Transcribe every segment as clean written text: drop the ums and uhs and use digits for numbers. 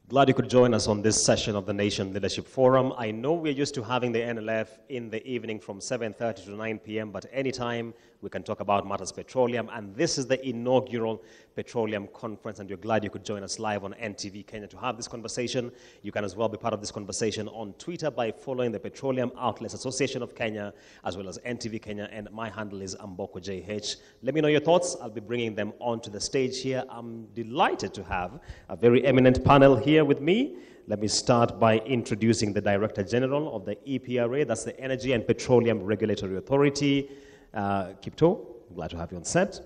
Glad you could join us on this session of the Nation Leadership Forum. I know we're used to having the NLF in the evening from 7:30 to 9 p.m., but anytime we can talk about matters petroleum. And this is the inaugural Petroleum Conference, and we're glad you could join us live on NTV Kenya to have this conversation. You can as well be part of this conversation on Twitter by following the Petroleum Outlets Association of Kenya, as well as NTV Kenya, and my handle is AmbokJH. Let me know your thoughts. I'll be bringing them onto the stage here. I'm delighted to have a very eminent panel here with me. Let me start by introducing the Director General of the EPRA, that's the Energy and Petroleum Regulatory Authority, Kipto. Glad to have you on set.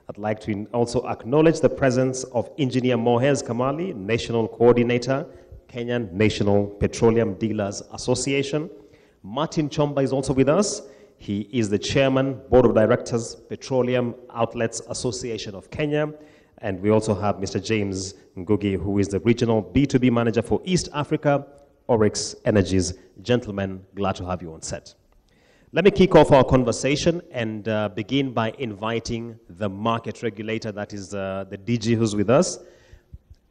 I'd like to also acknowledge the presence of Engineer Mohez Kamali, National Coordinator, Kenyan National Petroleum Dealers Association. Martin Chomba is also with us. He is the Chairman, Board of Directors, Petroleum Outlets Association of Kenya. And we also have Mr. James Ngugi, who is the Regional B2B Manager for East Africa, Oryx Energies. Gentlemen, glad to have you on set. Let me kick off our conversation and begin by inviting the market regulator, that is the DG who's with us.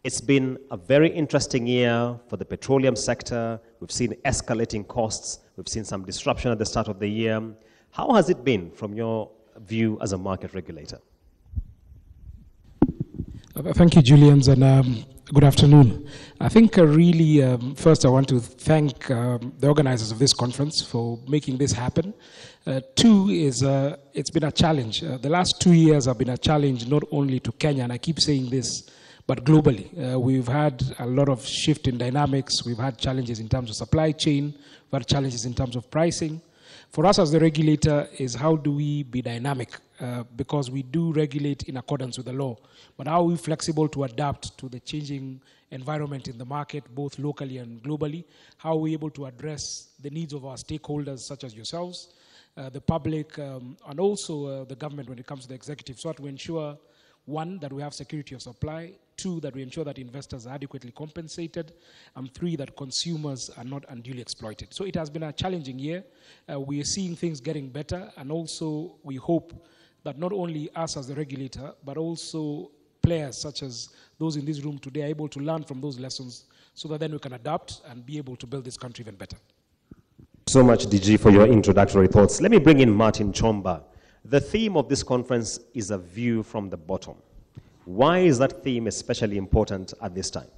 It's been a very interesting year for the petroleum sector. We've seen escalating costs. We've seen some disruption at the start of the year. How has it been from your view as a market regulator? Thank you, Julians, and good afternoon. I think really, first I want to thank the organizers of this conference for making this happen. Two is it's been a challenge. The last 2 years have been a challenge not only to Kenya, and I keep saying this, but globally. We've had a lot of shift in dynamics. We've had challenges in terms of supply chain. We've had challenges in terms of pricing. For us as the regulator is how do we be dynamic? Because we do regulate in accordance with the law. But how are we flexible to adapt to the changing environment in the market, both locally and globally? How are we able to address the needs of our stakeholders, such as yourselves, the public, and also the government when it comes to the executive, so that we ensure, one, that we have security of supply, two, that we ensure that investors are adequately compensated, and three, that consumers are not unduly exploited. So it has been a challenging year. We are seeing things getting better, and also we hope that not only us as the regulator, but also players such as those in this room today are able to learn from those lessons so that then we can adapt and be able to build this country even better. So much, DG, for your introductory thoughts. Let me bring in Martin Chomba. The theme of this conference is a view from the bottom. Why is that theme especially important at this time?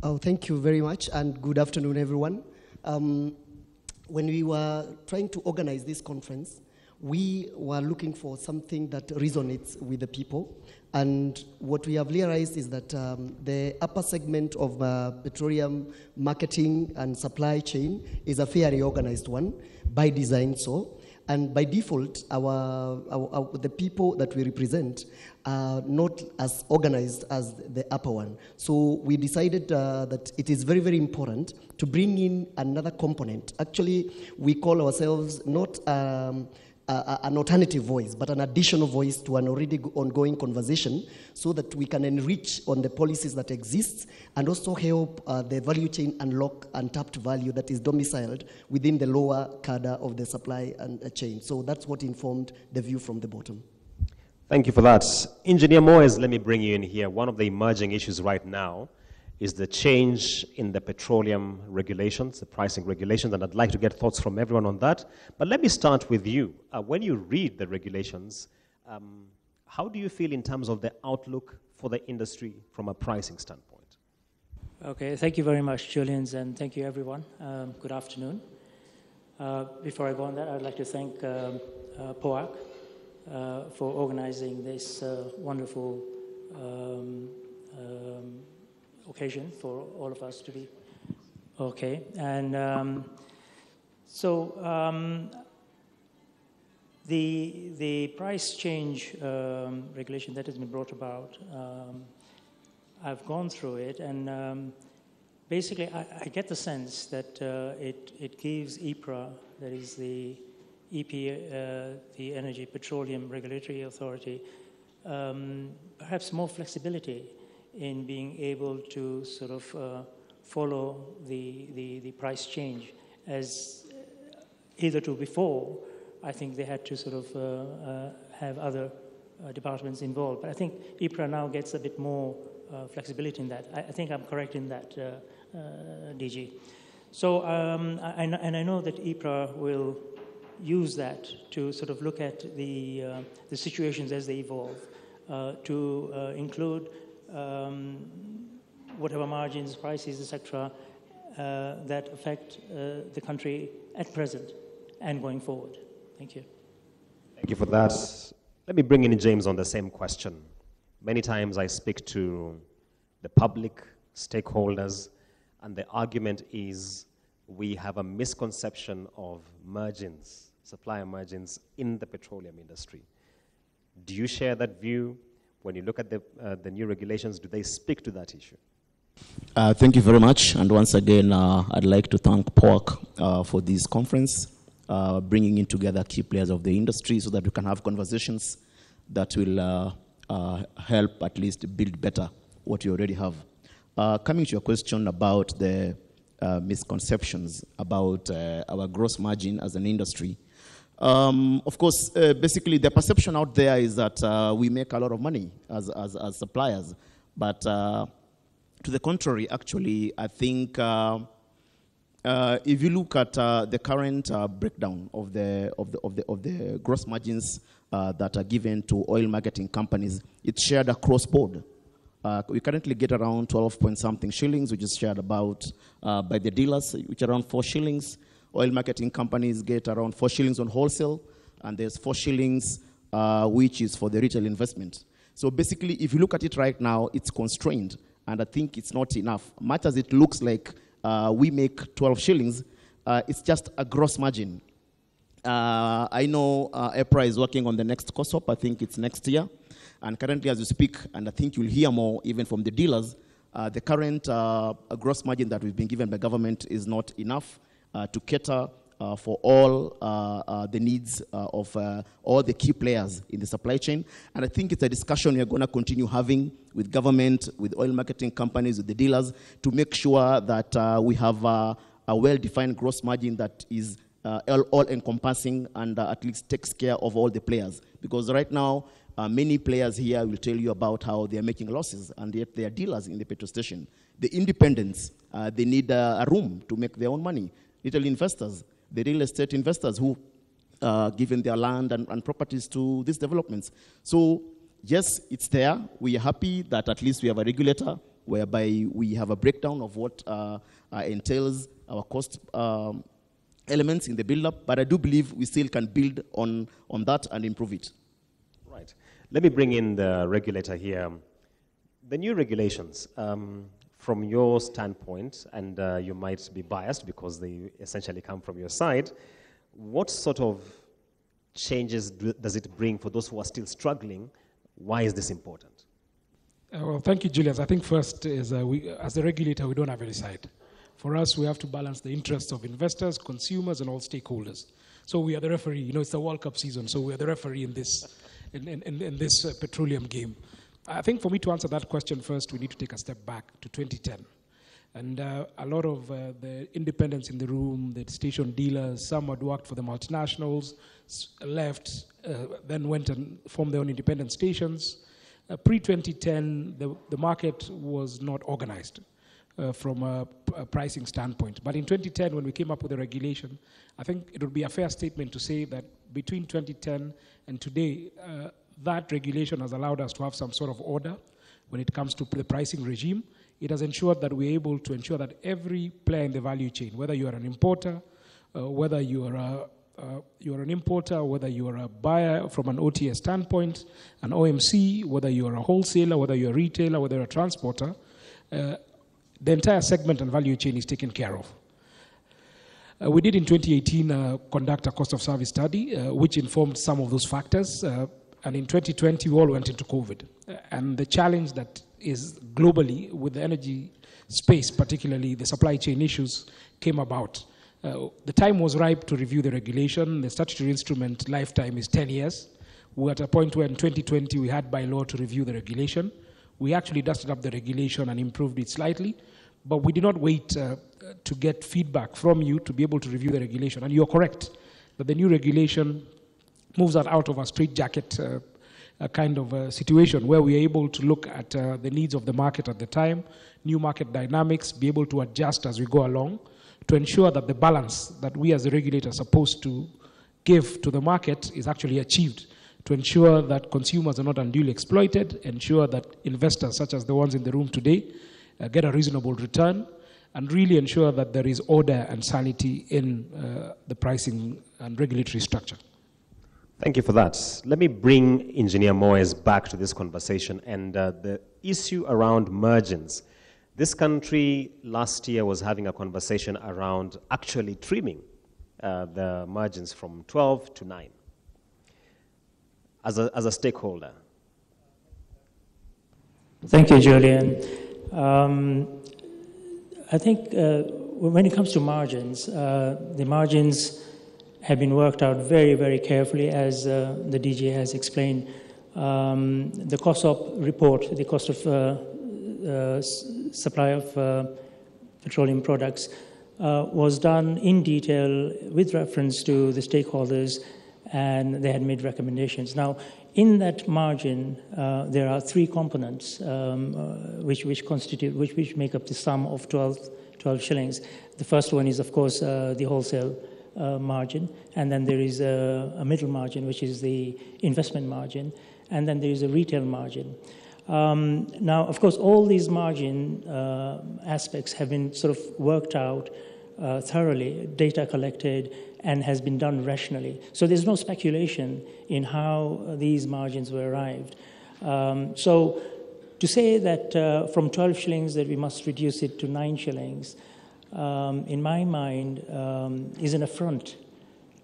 Oh, thank you very much, and good afternoon, everyone. When we were trying to organize this conference, we were looking for something that resonates with the people. And what we have realized is that the upper segment of petroleum marketing and supply chain is a fairly organized one, by design so. And by default, the people that we represent are not as organized as the upper one. So we decided that it is very, very important to bring in another component. Actually, we call ourselves not an alternative voice, but an additional voice to an already ongoing conversation so that we can enrich on the policies that exist and also help the value chain unlock untapped value that is domiciled within the lower cadre of the supply and chain. So that's what informed the view from the bottom. Thank you for that. Engineer Moez, let me bring you in here. One of the emerging issues right now is the change in the petroleum regulations, the pricing regulations, and I'd like to get thoughts from everyone on that. But let me start with you. When you read the regulations, how do you feel in terms of the outlook for the industry from a pricing standpoint? Okay, thank you very much, Julians, and thank you, everyone. Good afternoon. Before I go on that, I'd like to thank POAC for organizing this wonderful occasion for all of us to be okay. And the price change regulation that has been brought about, I've gone through it, and basically I get the sense that it gives EPRA, that is the the Energy Petroleum Regulatory Authority, perhaps more flexibility in being able to sort of follow the price change, as hitherto before, I think they had to sort of have other departments involved. But I think EPRA now gets a bit more flexibility in that. I think I'm correct in that, DG. So, and I know that EPRA will use that to sort of look at the situations as they evolve, to include whatever margins, prices, etc., that affect the country at present and going forward. Thank you. Thank you for that. Let me bring in James on the same question. Many times I speak to the public, stakeholders, and the argument is we have a misconception of margins, supplier margins in the petroleum industry. Do you share that view? When you look at the new regulations, do they speak to that issue? Thank you very much. And once again, I'd like to thank POAC for this conference, bringing in together key players of the industry so that we can have conversations that will help at least build better what you already have. Coming to your question about the misconceptions about our gross margin as an industry, of course, basically the perception out there is that we make a lot of money as suppliers, but to the contrary, actually, I think if you look at the current breakdown of the gross margins that are given to oil marketing companies, it's shared across board. We currently get around 12 point something shillings, which is shared about by the dealers, which are around 4 shillings. Oil marketing companies get around 4 shillings on wholesale, and there's 4 shillings which is for the retail investment. So basically, if you look at it right now, it's constrained, and I think it's not enough. Much as it looks like we make 12 shillings, it's just a gross margin. I know EPRA is working on the next COSOP. I think it's next year. And currently, as you speak, and I think you'll hear more even from the dealers, the current gross margin that we've been given by government is not enough to cater for all the needs of all the key players in the supply chain. And I think it's a discussion we're going to continue having with government, with oil marketing companies, with the dealers, to make sure that we have a well-defined gross margin that is all-encompassing and at least takes care of all the players. Because right now, many players here will tell you about how they are making losses, and yet they are dealers in the petrol station. The independents, they need a room to make their own money. Little investors, the real estate investors who given their land and properties to these developments. So yes, it's there. We are happy that at least we have a regulator whereby we have a breakdown of what entails our cost elements in the build-up, but I do believe we still can build on that and improve it. Right. Let me bring in the regulator here. The new regulations, from your standpoint, and you might be biased because they essentially come from your side, what sort of changes does it bring for those who are still struggling? Why is this important? Well, thank you, Julius. I think first is as a regulator, we don't have any side. For us, we have to balance the interests of investors, consumers, and all stakeholders. So we are the referee. You know, it's the World Cup season, so we are the referee in this petroleum game. I think for me to answer that question first, we need to take a step back to 2010. And a lot of the independents in the room, the station dealers, some had worked for the multinationals, left, then went and formed their own independent stations. Pre-2010, the market was not organized from a pricing standpoint. But in 2010, when we came up with the regulation, I think it would be a fair statement to say that between 2010 and today, that regulation has allowed us to have some sort of order when it comes to the pricing regime. It has ensured that we're able to ensure that every player in the value chain, whether you are an importer, whether you are an importer, whether you are a buyer from an OTS standpoint, an OMC, whether you are a wholesaler, whether you're a retailer, whether you're a transporter, the entire segment and value chain is taken care of. We did in 2018 conduct a cost of service study, which informed some of those factors. And in 2020, we all went into COVID. And the challenge that is globally with the energy space, particularly the supply chain issues, came about. The time was ripe to review the regulation. The statutory instrument lifetime is 10 years. We're at a point where in 2020, we had by law to review the regulation. We actually dusted up the regulation and improved it slightly, but we did not wait to get feedback from you to be able to review the regulation. And you're correct that the new regulation moves that out of a straitjacket kind of a situation where we're able to look at the needs of the market at the time, new market dynamics, be able to adjust as we go along to ensure that the balance that we as the regulator are supposed to give to the market is actually achieved, to ensure that consumers are not unduly exploited, ensure that investors, such as the ones in the room today, get a reasonable return, and really ensure that there is order and sanity in the pricing and regulatory structure. Thank you for that. Let me bring Engineer Moyes back to this conversation and the issue around margins. This country last year was having a conversation around actually trimming the margins from 12 to 9 as a stakeholder. Thank you, Julian. I think when it comes to margins, the margins have been worked out very, very carefully, as the DG has explained. The cost of report, the cost of supply of petroleum products, was done in detail with reference to the stakeholders, and they had made recommendations. Now, in that margin, there are three components which make up the sum of 12 shillings. The first one is, of course, the wholesale margin, and then there is a middle margin, which is the investment margin, and then there is a retail margin. Now, of course, all these margin aspects have been sort of worked out thoroughly, data collected, and has been done rationally. So there's no speculation in how these margins were arrived. So to say that from 12 shillings that we must reduce it to 9 shillings, in my mind, is an affront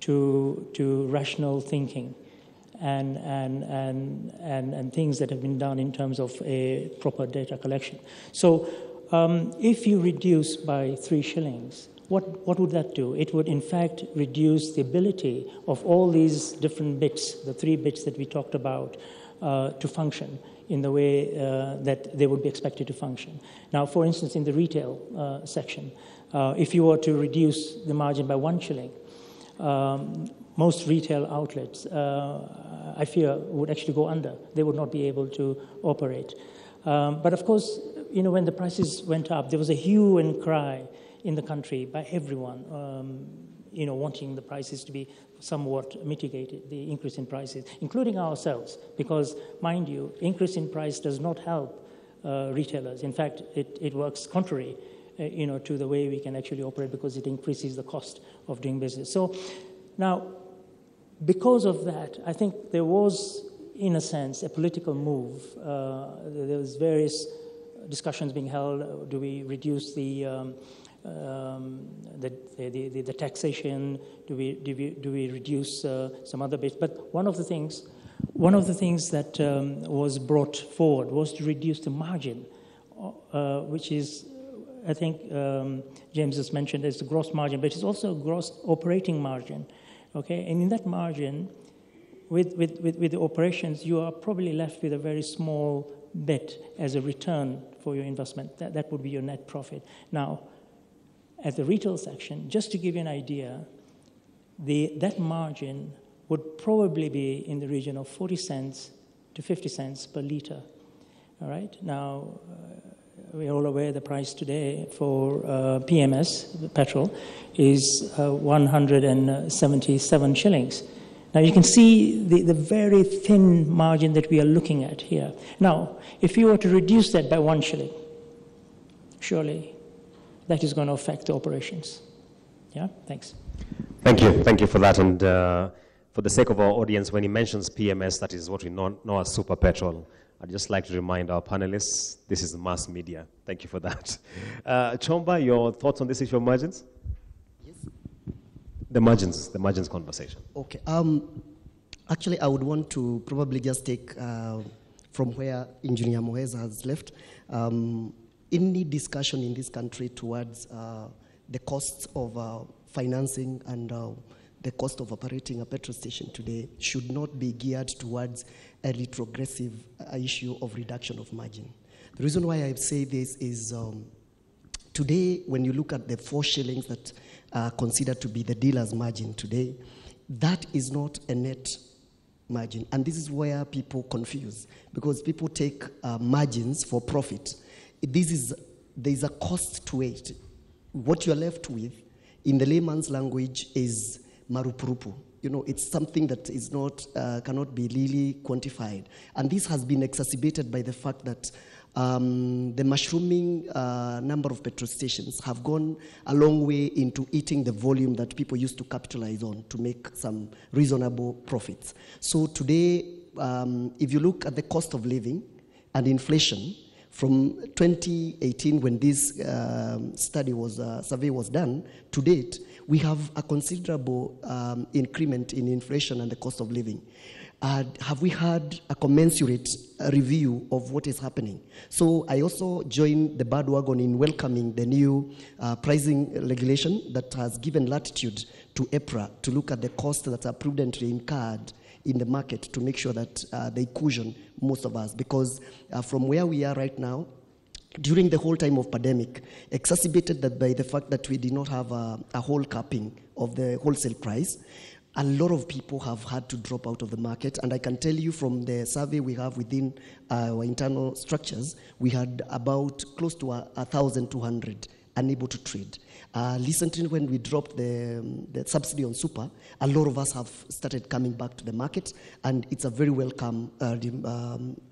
to rational thinking and things that have been done in terms of a proper data collection. So if you reduce by 3 shillings, what would that do? It would, in fact, reduce the ability of all these different bits, the 3 bits that we talked about, to function in the way that they would be expected to function. Now, for instance, in the retail section, if you were to reduce the margin by 1 shilling, most retail outlets, I fear, would actually go under. They would not be able to operate. But of course, when the prices went up, there was a hue and cry in the country by everyone, wanting the prices to be somewhat mitigated, the increase in prices, including ourselves, because, mind you, increase in price does not help retailers. In fact, it works contrary, to the way we can actually operate, because it increases the cost of doing business. So now, because of that, I think there was, in a sense, a political move. There was various discussions being held. Do we reduce the taxation? Do we reduce some other bits? But one of the things that was brought forward was to reduce the margin, which is, I think James has mentioned, as the gross margin, but it's also a gross operating margin. Okay, and in that margin, with the operations, you are probably left with a very small bit as a return for your investment. That would be your net profit. Now, at the retail section, just to give you an idea, that margin would probably be in the region of 40 cents to 50 cents per liter. All right. Now, we're all aware the price today for PMS, petrol, is 177 shillings. Now, you can see the very thin margin that we are looking at here. Now, if you were to reduce that by 1 shilling, surely that is going to affect the operations. Yeah, thanks. Thank you for that. And for the sake of our audience, when he mentions PMS, that is what we know as super petrol. I'd just like to remind our panelists, this is mass media. Thank you for that. Chomba, your thoughts on this issue of margins? Yes. The margins conversation. Okay. Actually, I would want to probably just take from where Engineer Moyes has left. Any discussion in this country towards the costs of financing and the cost of operating a petrol station today should not be geared towards a retrogressive issue of reduction of margin. The reason why I say this is today, when you look at the 4 shillings that are considered to be the dealer's margin today, that is not a net margin. And this is where people confuse, because people take margins for profit. There's a cost to it. What you're left with, in the layman's language, is marupurupu. You know, it's something that is not, cannot be really quantified. And this has been exacerbated by the fact that the mushrooming number of petrol stations have gone a long way into eating the volume that people used to capitalize on to make some reasonable profits. So today, if you look at the cost of living and inflation, from 2018, when this survey was done, to date, we have a considerable increment in inflation and the cost of living. Have we had a commensurate review of what is happening? So I also joined the bandwagon in welcoming the new pricing regulation that has given latitude to EPRA to look at the costs that are prudently incurred in the market to make sure that they cushion most of us. Because from where we are right now, during the whole time of pandemic, exacerbated that by the fact that we did not have a whole capping of the wholesale price, a lot of people have had to drop out of the market. And I can tell you from the survey we have within our internal structures, we had about close to 1,200 unable to trade. Recently, when we dropped the subsidy on super, a lot of us have started coming back to the market, and it's a very welcome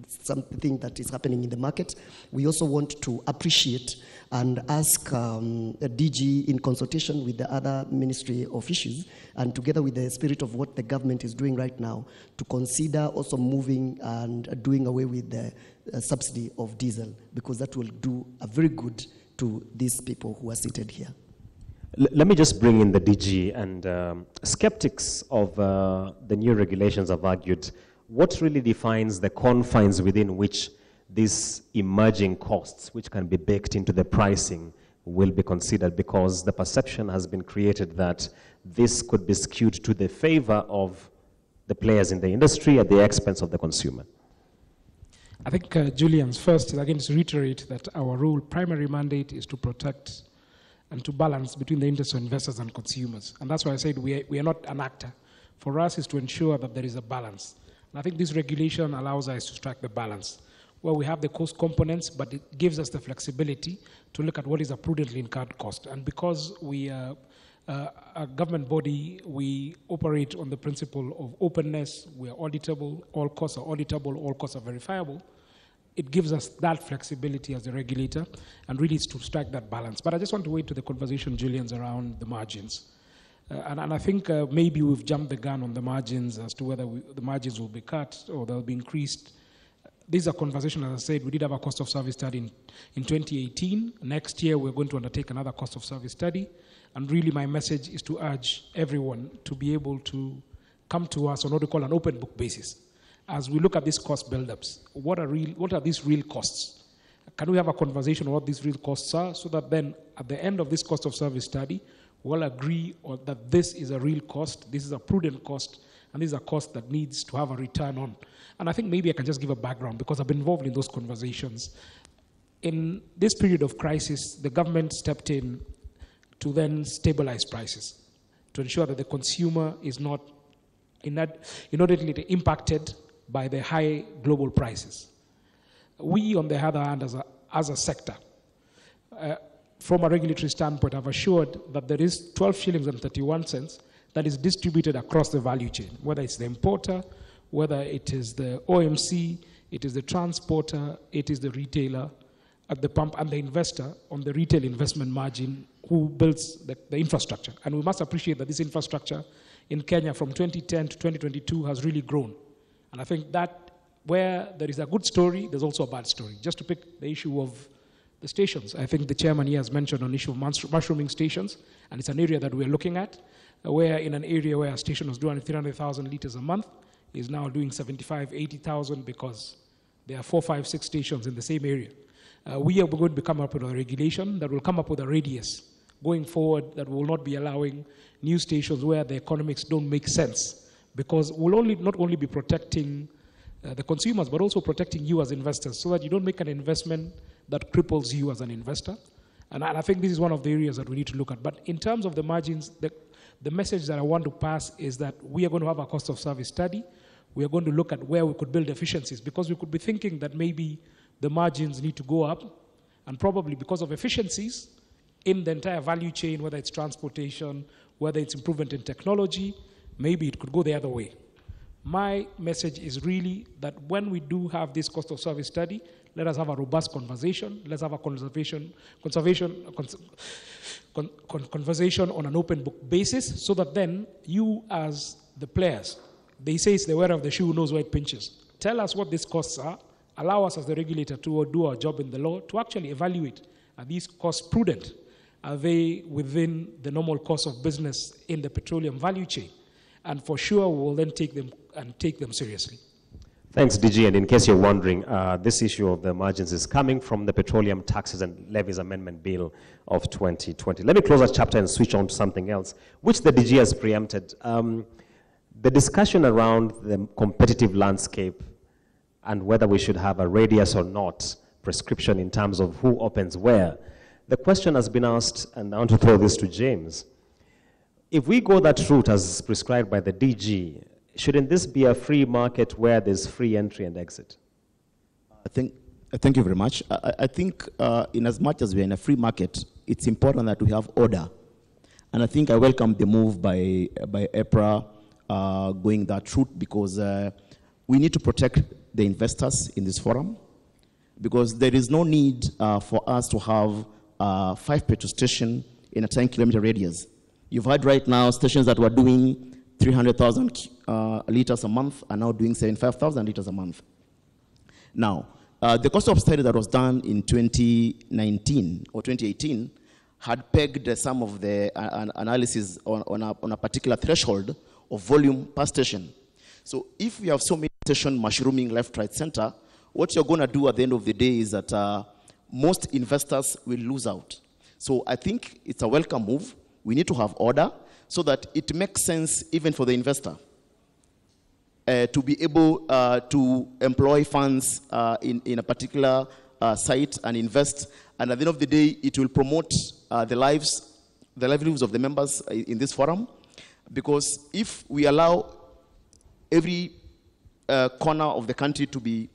something that is happening in the market. We also want to appreciate and ask DG, in consultation with the other ministry officials, and together with the spirit of what the government is doing right now, to consider also moving and doing away with the subsidy of diesel, because that will do a very good to these people who are seated here. Let me just bring in the DG, and skeptics of the new regulations have argued, what really defines the confines within which these emerging costs, which can be baked into the pricing, will be considered? Because the perception has been created that this could be skewed to the favor of the players in the industry at the expense of the consumer. I think, Julian's first, again, to reiterate that our role, primary mandate, is to protect and to balance between the interests of investors and consumers. And that's why I said we are not an actor. For us, is to ensure that there is a balance. And I think this regulation allows us to strike the balance, where we have the cost components, but it gives us the flexibility to look at what is a prudently incurred cost. And because we are a government body, we operate on the principle of openness. We are auditable. All costs are auditable. All costs are verifiable. It gives us that flexibility as a regulator, and really it's to strike that balance. But I just want to wait to the conversation, Julian's, around the margins. And I think maybe we've jumped the gun on the margins as to whether the margins will be cut or they'll be increased. These are conversations, as I said. We did have a cost of service study in 2018. Next year, we're going to undertake another cost of service study. And really my message is to urge everyone to be able to come to us on what we call an open book basis. As we look at these cost buildups, what are these real costs? Can we have a conversation on what these real costs are, so that then at the end of this cost of service study, we'll agree that this is a real cost, this is a prudent cost, and this is a cost that needs to have a return on. And I think maybe I can just give a background, because I've been involved in those conversations. In this period of crisis, the government stepped in to then stabilize prices, to ensure that the consumer is not inordinately impacted by the high global prices. We, on the other hand, as a sector, from a regulatory standpoint, have assured that there is 12 shillings and 31 cents that is distributed across the value chain, whether it's the importer, whether it is the OMC, it is the transporter, it is the retailer at the pump, and the investor on the retail investment margin who builds the infrastructure. And we must appreciate that this infrastructure in Kenya from 2010 to 2022 has really grown. And I think that where there is a good story, there's also a bad story. Just to pick the issue of the stations, I think the chairman here has mentioned an issue of mushrooming stations, and it's an area that we're looking at, where in an area where a station was doing 300,000 liters a month, is now doing 75, 80,000, because there are 4, 5, 6 stations in the same area. We are going to come up with a regulation that will come up with a radius going forward that will not be allowing new stations where the economics don't make sense, because we'll not only be protecting the consumers, but also protecting you as investors, so that you don't make an investment that cripples you as an investor. And I think this is one of the areas that we need to look at. But in terms of the margins, the message that I want to pass is that we are going to have a cost of service study we are going to look at where we could build efficiencies, because we could be thinking that maybe the margins need to go up, and probably because of efficiencies in the entire value chain, whether it's transportation, whether it's improvement in technology, maybe it could go the other way. My message is really that when we do have this cost of service study, let us have a robust conversation. Let's have a conversation on an open book basis, so that then you as the players, they say it's the wearer of the shoe who knows where it pinches. Tell us what these costs are. Allow us as the regulator to do our job in the law to actually evaluate, are these costs prudent? Are they within the normal course of business in the petroleum value chain? And for sure, we will then take them seriously. Thanks, DG. And in case you're wondering, this issue of the margins is coming from the Petroleum Taxes and Levies Amendment Bill of 2020. Let me close that chapter and switch on to something else, which the DG has preempted. The discussion around the competitive landscape and whether we should have a radius or not prescription in terms of who opens where. The question has been asked, and I want to throw this to James. If we go that route as prescribed by the DG, shouldn't this be a free market where there's free entry and exit? Thank you very much. I think in as much as we're in a free market, it's important that we have order. And I think I welcome the move by EPRA going that route, because we need to protect the investors in this forum, because there is no need for us to have 5 petrol stations in a 10-kilometer radius. You've heard right now stations that were doing 300,000 liters a month are now doing 75,000 liters a month. Now, the cost of study that was done in 2019 or 2018 had pegged some of the analysis on a particular threshold of volume per station. So if we have so many stations mushrooming left, right, center, what you're going to do at the end of the day is that most investors will lose out. So I think it's a welcome move. We need to have order so that it makes sense even for the investor to be able to employ funds in a particular site and invest. And at the end of the day, it will promote the livelihoods of the members in this forum. Because if we allow every corner of the country to be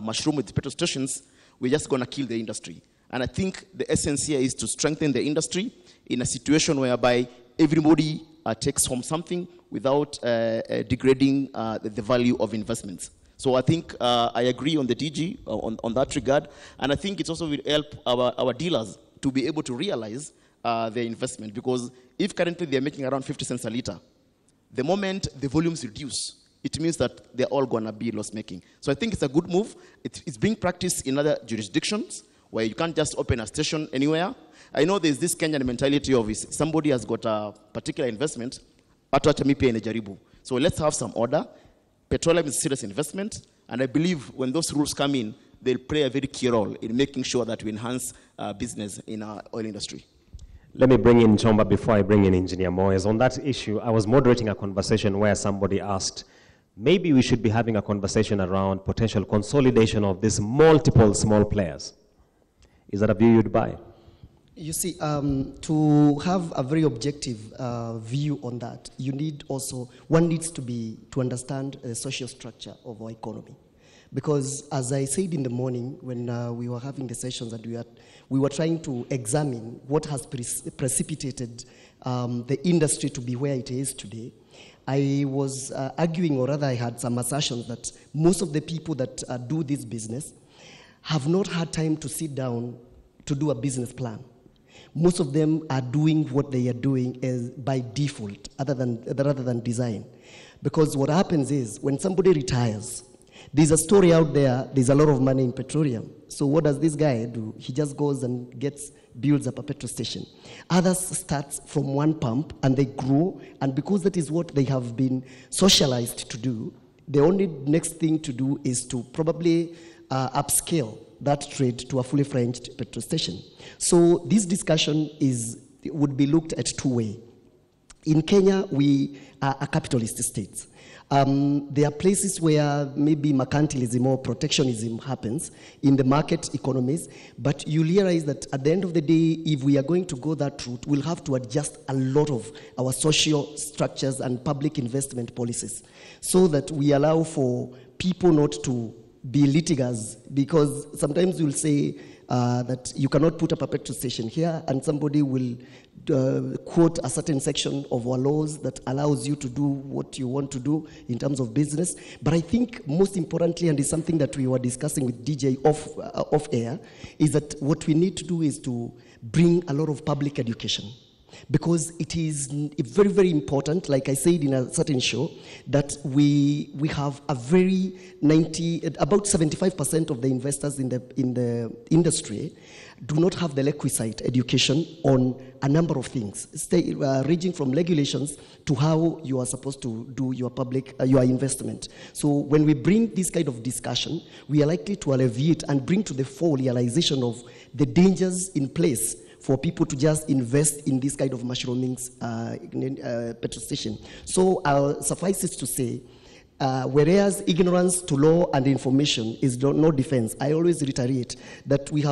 mushroom with petrol stations, we're just going to kill the industry. And I think the essence here is to strengthen the industry in a situation whereby everybody takes home something without degrading the value of investments. So I think I agree on the DG on that regard. And I think it also will help our dealers to be able to realize their investment. Because if currently they're making around 50 cents a liter, the moment the volumes reduce, it means that they're all going to be loss-making. So I think it's a good move. It's being practiced in other jurisdictions where you can't just open a station anywhere. I know there's this Kenyan mentality of somebody has got a particular investment, so let's have some order. Petroleum is a serious investment, and I believe when those rules come in, they'll play a very key role in making sure that we enhance business in our oil industry. Let me bring in Chomba before I bring in Engineer Moyes. On that issue, I was moderating a conversation where somebody asked, maybe we should be having a conversation around potential consolidation of these multiple small players. Is that a view you'd buy? You see, to have a very objective view on that, one needs to understand the social structure of our economy. Because as I said in the morning when we were having the sessions and we were trying to examine what has precipitated the industry to be where it is today, I was arguing, or rather I had some assertions that most of the people that do this business have not had time to sit down to do a business plan. Most of them are doing what they are doing by default, rather than design. Because what happens is, when somebody retires, there's a story out there's a lot of money in petroleum. So what does this guy do? He just goes and builds up a petrol station. Others start from one pump and they grow, and because that is what they have been socialized to do, the only next thing to do is to probably upscale that trade to a fully fledged petrol station. So this discussion would be looked at two ways. In Kenya, we are a capitalist state. There are places where maybe mercantilism or protectionism happens in the market economies, but you realize that at the end of the day, if we are going to go that route, we'll have to adjust a lot of our social structures and public investment policies so that we allow for people not to be litigators, because sometimes you'll say that you cannot put up a petrol station here, and somebody will quote a certain section of our laws that allows you to do what you want to do in terms of business. But I think most importantly, and it's something that we were discussing with DJ off air, is that what we need to do is to bring a lot of public education. Because it is very, very important, like I said in a certain show, that we have a very about 75% of the investors in the industry do not have the requisite education on a number of things, ranging from regulations to how you are supposed to do your your investment. So when we bring this kind of discussion, we are likely to alleviate and bring to the fore realization of the dangers in place for people to just invest in this kind of mushrooming petrol station. So suffice it to say, whereas ignorance to law and information is no defense, I always reiterate that we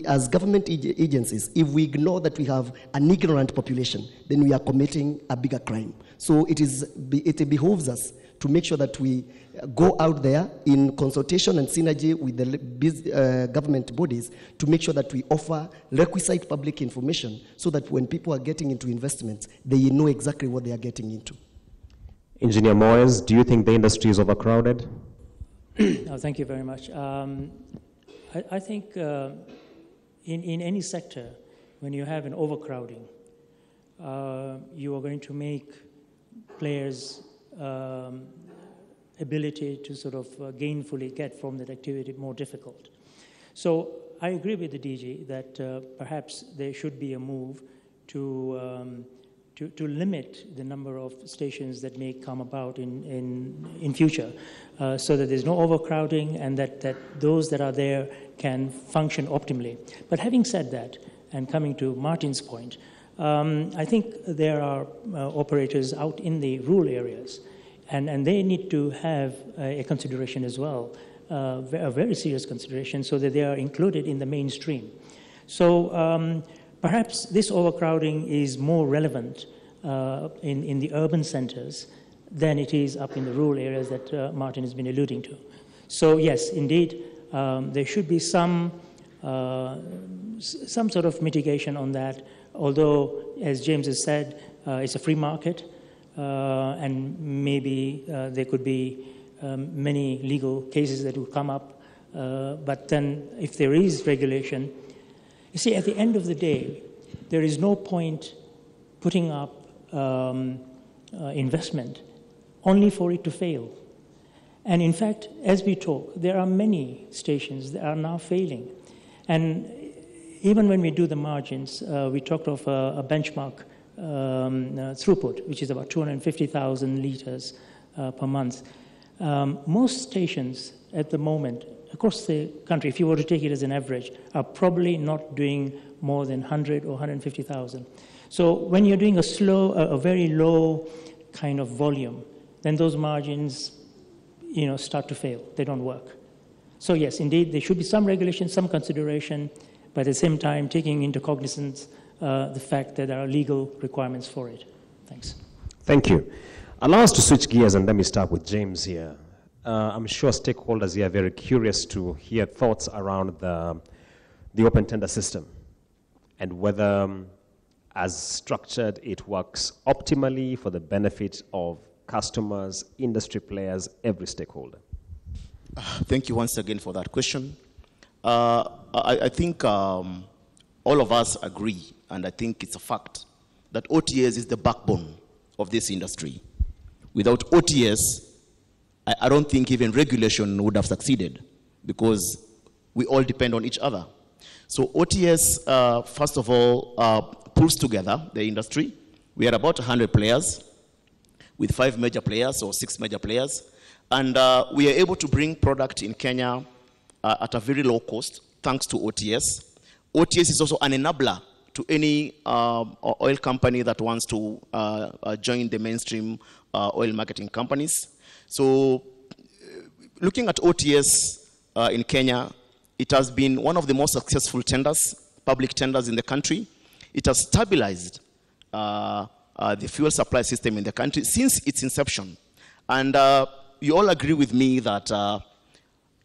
as government agencies, if we ignore that we have an ignorant population, then we are committing a bigger crime. So it behoves us to make sure that we go out there in consultation and synergy with the government bodies to make sure that we offer requisite public information so that when people are getting into investments, they know exactly what they are getting into. Engineer Moyes, do you think the industry is overcrowded? Oh, thank you very much. I think in any sector, when you have an overcrowding, you are going to make players' ability to sort of gainfully get from that activity more difficult. So I agree with the DG that perhaps there should be a move to limit the number of stations that may come about in future, so that there's no overcrowding and that those that are there can function optimally. But having said that, and coming to Martin's point, I think there are operators out in the rural areas, and they need to have a consideration as well, a very serious consideration, so that they are included in the mainstream. So perhaps this overcrowding is more relevant in the urban centers than it is up in the rural areas that Martin has been alluding to. So yes, indeed, there should be some sort of mitigation on that, although, as James has said, it's a free market, and maybe there could be many legal cases that will come up, but then if there is regulation, you see, at the end of the day, there is no point putting up investment only for it to fail. And in fact, as we talk, there are many stations that are now failing. And even when we do the margins, we talked of a benchmark throughput, which is about 250,000 liters per month. Most stations at the moment across the country, if you were to take it as an average, are probably not doing more than 100 or 150,000. So when you're doing a very low kind of volume, then those margins, start to fail. They don't work. So yes, indeed, there should be some regulation, some consideration, but at the same time, taking into cognizance the fact that there are legal requirements for it. Thanks. Thank you. Allow us to switch gears, and let me start with James here. I'm sure stakeholders here are very curious to hear thoughts around the open tender system and whether, as structured, it works optimally for the benefit of customers, industry players, every stakeholder. Thank you once again for that question. I think all of us agree, and I think it's a fact, that OTS is the backbone of this industry. Without OTS, I don't think even regulation would have succeeded, because we all depend on each other. So OTS, first of all, pulls together the industry. We are about 100 players with 5 major players or 6 major players. And we are able to bring product in Kenya at a very low cost, thanks to OTS. OTS is also an enabler to any oil company that wants to join the mainstream oil marketing companies. So looking at OTS in Kenya, it has been one of the most successful tenders, public tenders in the country. It has stabilized the fuel supply system in the country since its inception. And you all agree with me that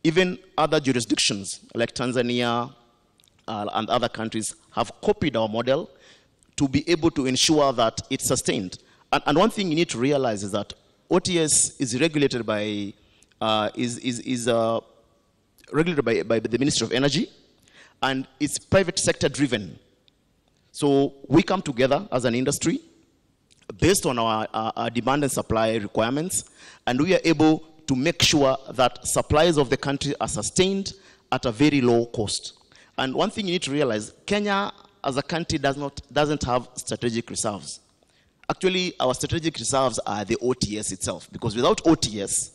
even other jurisdictions like Tanzania and other countries have copied our model to be able to ensure that it's sustained. And one thing you need to realize is that OTS is regulated by regulated by the Ministry of Energy, and it's private sector driven. So we come together as an industry based on our demand and supply requirements, and we are able to make sure that supplies of the country are sustained at a very low cost. And one thing you need to realize, Kenya as a country doesn't have strategic reserves. Actually, our strategic reserves are the OTS itself, because without OTS,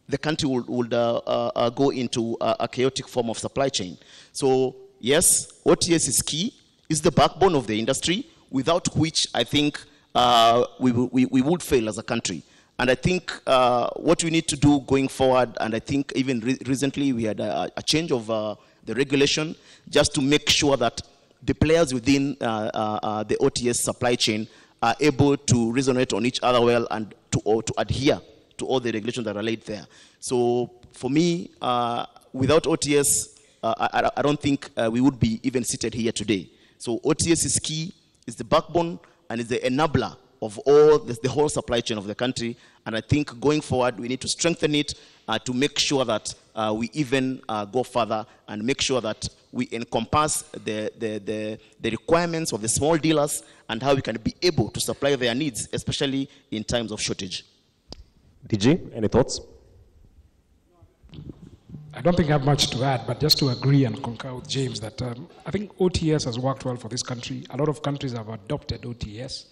the country would go into a chaotic form of supply chain. So yes, OTS is key, it's the backbone of the industry, without which I think we would fail as a country. And I think what we need to do going forward, and I think even recently we had a change of the regulation just to make sure that the players within the OTS supply chain are able to resonate on each other well and to adhere to all the regulations that are laid there. So for me, without OTS, I don't think we would be even seated here today. So OTS is key, it's the backbone, and it's the enabler of all the whole supply chain of the country. And I think going forward, we need to strengthen it to make sure that we even go further and make sure that we encompass the requirements of the small dealers and how we can be able to supply their needs, especially in times of shortage. DG, any thoughts? I don't think I have much to add, but just to agree and concur with James that I think OTS has worked well for this country. A lot of countries have adopted OTS,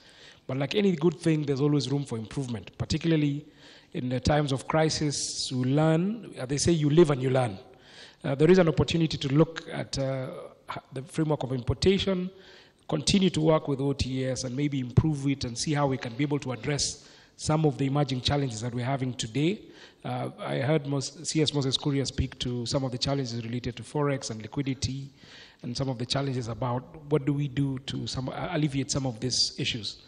but like any good thing, there's always room for improvement, particularly in the times of crisis. You learn, they say you live and you learn. There is an opportunity to look at the framework of importation, continue to work with OTS and maybe improve it and see how we can be able to address some of the emerging challenges that we're having today. I heard CS Moses Kuria speak to some of the challenges related to Forex and liquidity and some of the challenges about what do we do to alleviate some of these issues.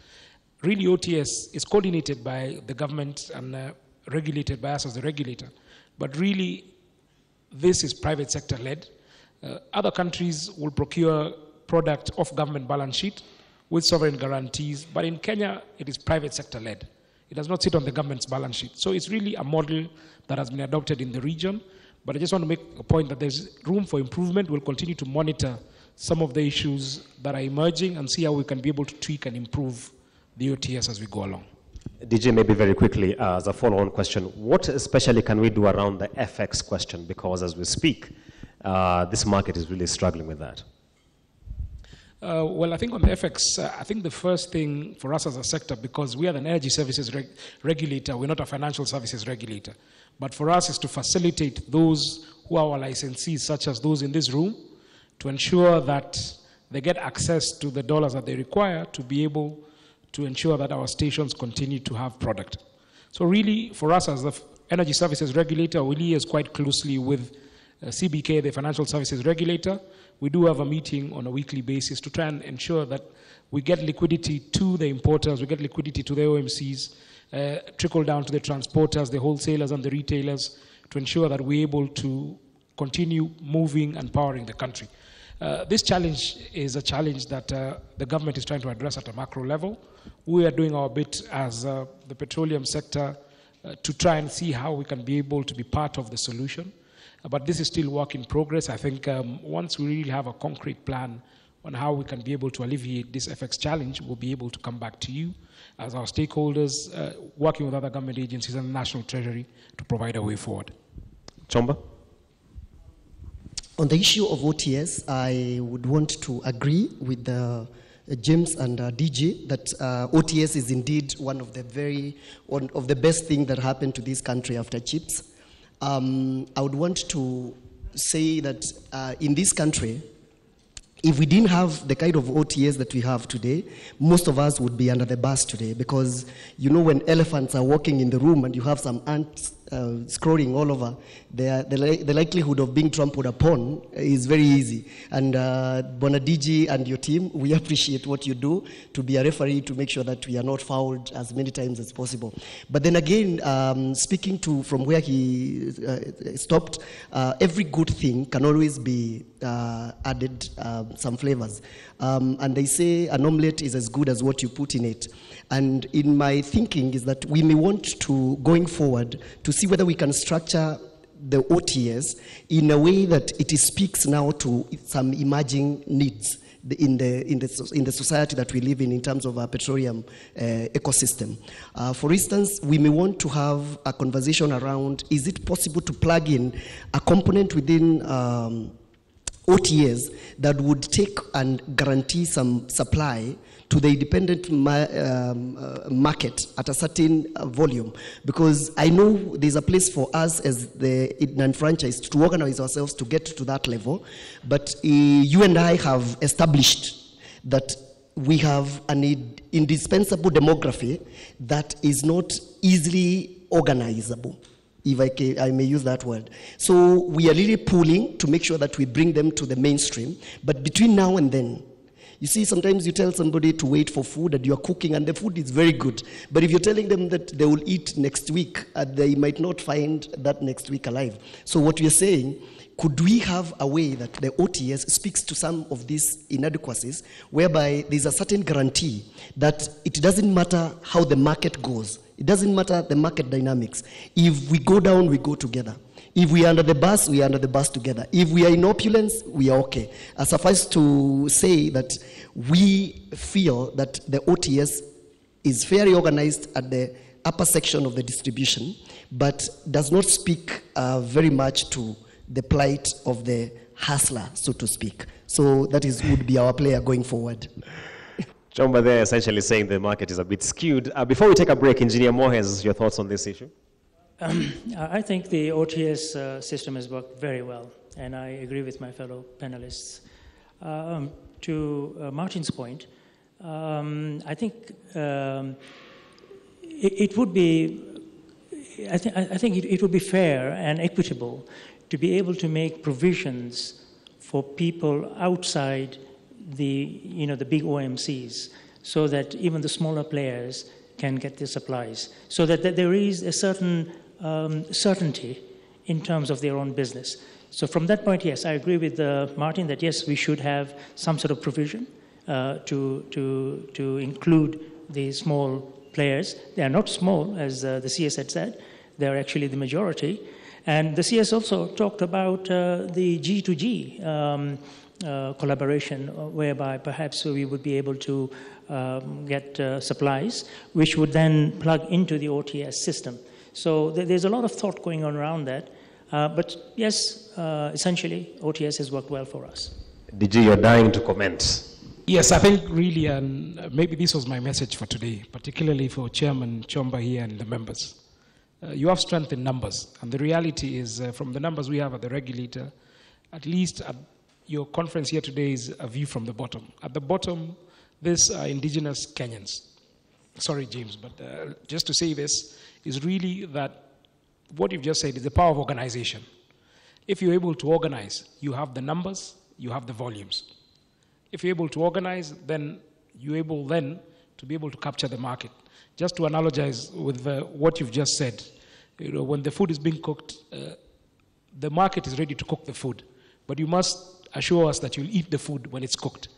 Really, OTS is coordinated by the government and regulated by us as the regulator. But really, this is private sector led. Other countries will procure product off government balance sheet with sovereign guarantees. But in Kenya, it is private sector led. It does not sit on the government's balance sheet. So it's really a model that has been adopted in the region. But I just want to make a point that there's room for improvement. We'll continue to monitor some of the issues that are emerging and see how we can be able to tweak and improve the OTS as we go along. DJ, maybe very quickly, as a follow-on question, what especially can we do around the FX question? Because as we speak, this market is really struggling with that. Well, I think on the FX, I think the first thing for us as a sector, because we are an energy services regulator, we're not a financial services regulator. But for us is to facilitate those who are our licensees, such as those in this room, to ensure that they get access to the dollars that they require to be able to ensure that our stations continue to have product. So really, for us as the energy services regulator, we liaise quite closely with CBK, the financial services regulator. We do have a meeting on a weekly basis to try and ensure that we get liquidity to the importers, we get liquidity to the OMCs, trickle down to the transporters, the wholesalers and the retailers to ensure that we're able to continue moving and powering the country. This challenge is a challenge that the government is trying to address at a macro level. We are doing our bit as the petroleum sector to try and see how we can be able to be part of the solution. But this is still work in progress. I think once we really have a concrete plan on how we can be able to alleviate this FX challenge, we'll be able to come back to you as our stakeholders, working with other government agencies and the National Treasury to provide a way forward. Chomba? On the issue of OTS, I would want to agree with James and DG that OTS is indeed one of the best things that happened to this country after chips. I would want to say that in this country, If we didn't have the kind of OTS that we have today, most of us would be under the bus today, because you know when elephants are walking in the room and you have some ants scrolling all over, the likelihood of being trampled upon is very easy. And Bonadiji and your team, we appreciate what you do to be a referee to make sure that we are not fouled as many times as possible. But then again, speaking to from where he stopped, every good thing can always be added some flavors. And they say an omelette is as good as what you put in it. And in my thinking is that we may want to, going forward, to see whether we can structure the OTS in a way that it speaks now to some emerging needs in the society that we live in terms of our petroleum ecosystem. For instance, we may want to have a conversation around, is it possible to plug in a component within OTS that would take and guarantee some supply to the independent market at a certain volume? Because I know there's a place for us as the non-franchised to organize ourselves to get to that level, but you and I have established that we have an indispensable demography that is not easily organizable, if I may use that word. So we are really pulling to make sure that we bring them to the mainstream. But between now and then, you see, sometimes you tell somebody to wait for food and you're cooking and the food is very good. But if you're telling them that they will eat next week, they might not find that next week alive. So what we're saying, could we have a way that the OTS speaks to some of these inadequacies, whereby there's a certain guarantee that it doesn't matter how the market goes. It doesn't matter the market dynamics. If we go down, we go together. If we are under the bus, we are under the bus together. If we are in opulence, we are okay. Suffice to say that we feel that the OTS is fairly organized at the upper section of the distribution, but does not speak very much to the plight of the hustler, so to speak. So that would be our player going forward. Chomba there essentially saying the market is a bit skewed. Before we take a break, Engineer Mohes, your thoughts on this issue? I think the OTS system has worked very well, and I agree with my fellow panelists. To Martin's point, I think it would be, I think it would be fair and equitable to be able to make provisions for people outside the big OMCs, so that even the smaller players can get their supplies, so that there is a certain certainty in terms of their own business. So from that point, yes, I agree with Martin that yes, we should have some sort of provision to include the small players. They are not small, as the CS had said. They are actually the majority. And the CS also talked about the G2G collaboration, whereby perhaps we would be able to get supplies, which would then plug into the OTS system. So there's a lot of thought going on around that. But yes, essentially, OTS has worked well for us. DG, you're dying to comment. Yes, I think really, and maybe this was my message for today, particularly for Chairman Chomba here and the members. You have strength in numbers, and the reality is, from the numbers we have at the regulator, at least at your conference here today is a view from the bottom. At the bottom, these are indigenous Kenyans. Sorry, James, but just to say this, is really that what you've just said is the power of organization. If you're able to organize, you have the numbers, you have the volumes. If you're able to organize, then you're able then to be able to capture the market. Just to analogize with what you've just said, when the food is being cooked, the market is ready to cook the food, but you must assure us that you'll eat the food when it's cooked.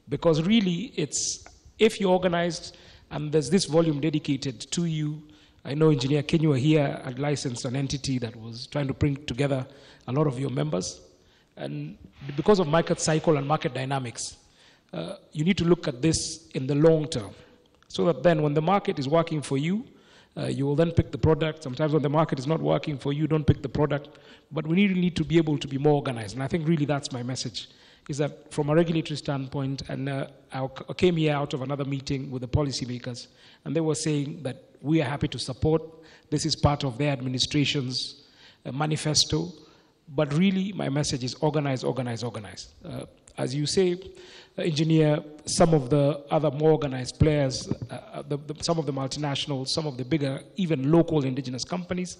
Because really, it's, if you're organized and there's this volume dedicated to you. I know Engineer Kenywa here had licensed an entity that was trying to bring together a lot of your members. And because of market cycle and market dynamics, you need to look at this in the long term. So that then when the market is working for you, you will then pick the product. Sometimes when the market is not working for you, don't pick the product. But we really need to be able to be more organized. And I think really that's my message, is that from a regulatory standpoint, and I came here out of another meeting with the policymakers, and they were saying that we are happy to support. This is part of their administration's manifesto. But really, my message is organize, organize, organize. as you say, engineer, some of the other more organized players, some of the multinationals, some of the bigger, even local indigenous companies,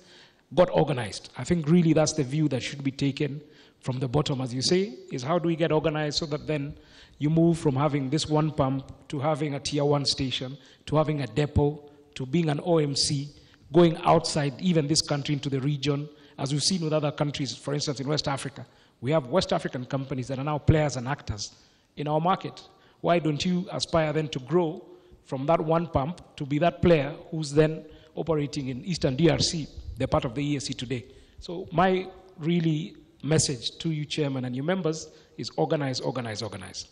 got organized. I think really that's the view that should be taken from the bottom, as you say, is how do we get organized so that then you move from having this one pump to having a tier 1 station, to having a depot, to being an OMC, going outside even this country into the region, as we've seen with other countries, for instance, in West Africa. We have West African companies that are now players and actors in our market. Why don't you aspire then to grow from that one pump to be that player who's then operating in Eastern DRC, they're part of the EAC today. So my really message to you, Chairman, and your members is organize, organize, organize.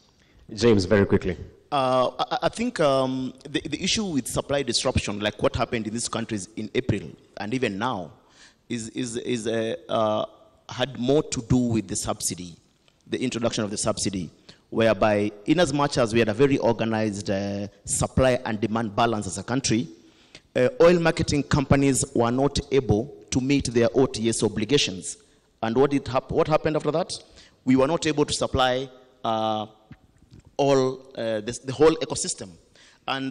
James, very quickly. I think the issue with supply disruption, like what happened in these countries in April and even now, had more to do with the subsidy, the introduction of the subsidy, whereby in as much as we had a very organized supply and demand balance as a country, oil marketing companies were not able to meet their OTS obligations. And what happened after that? We were not able to supply the whole ecosystem. And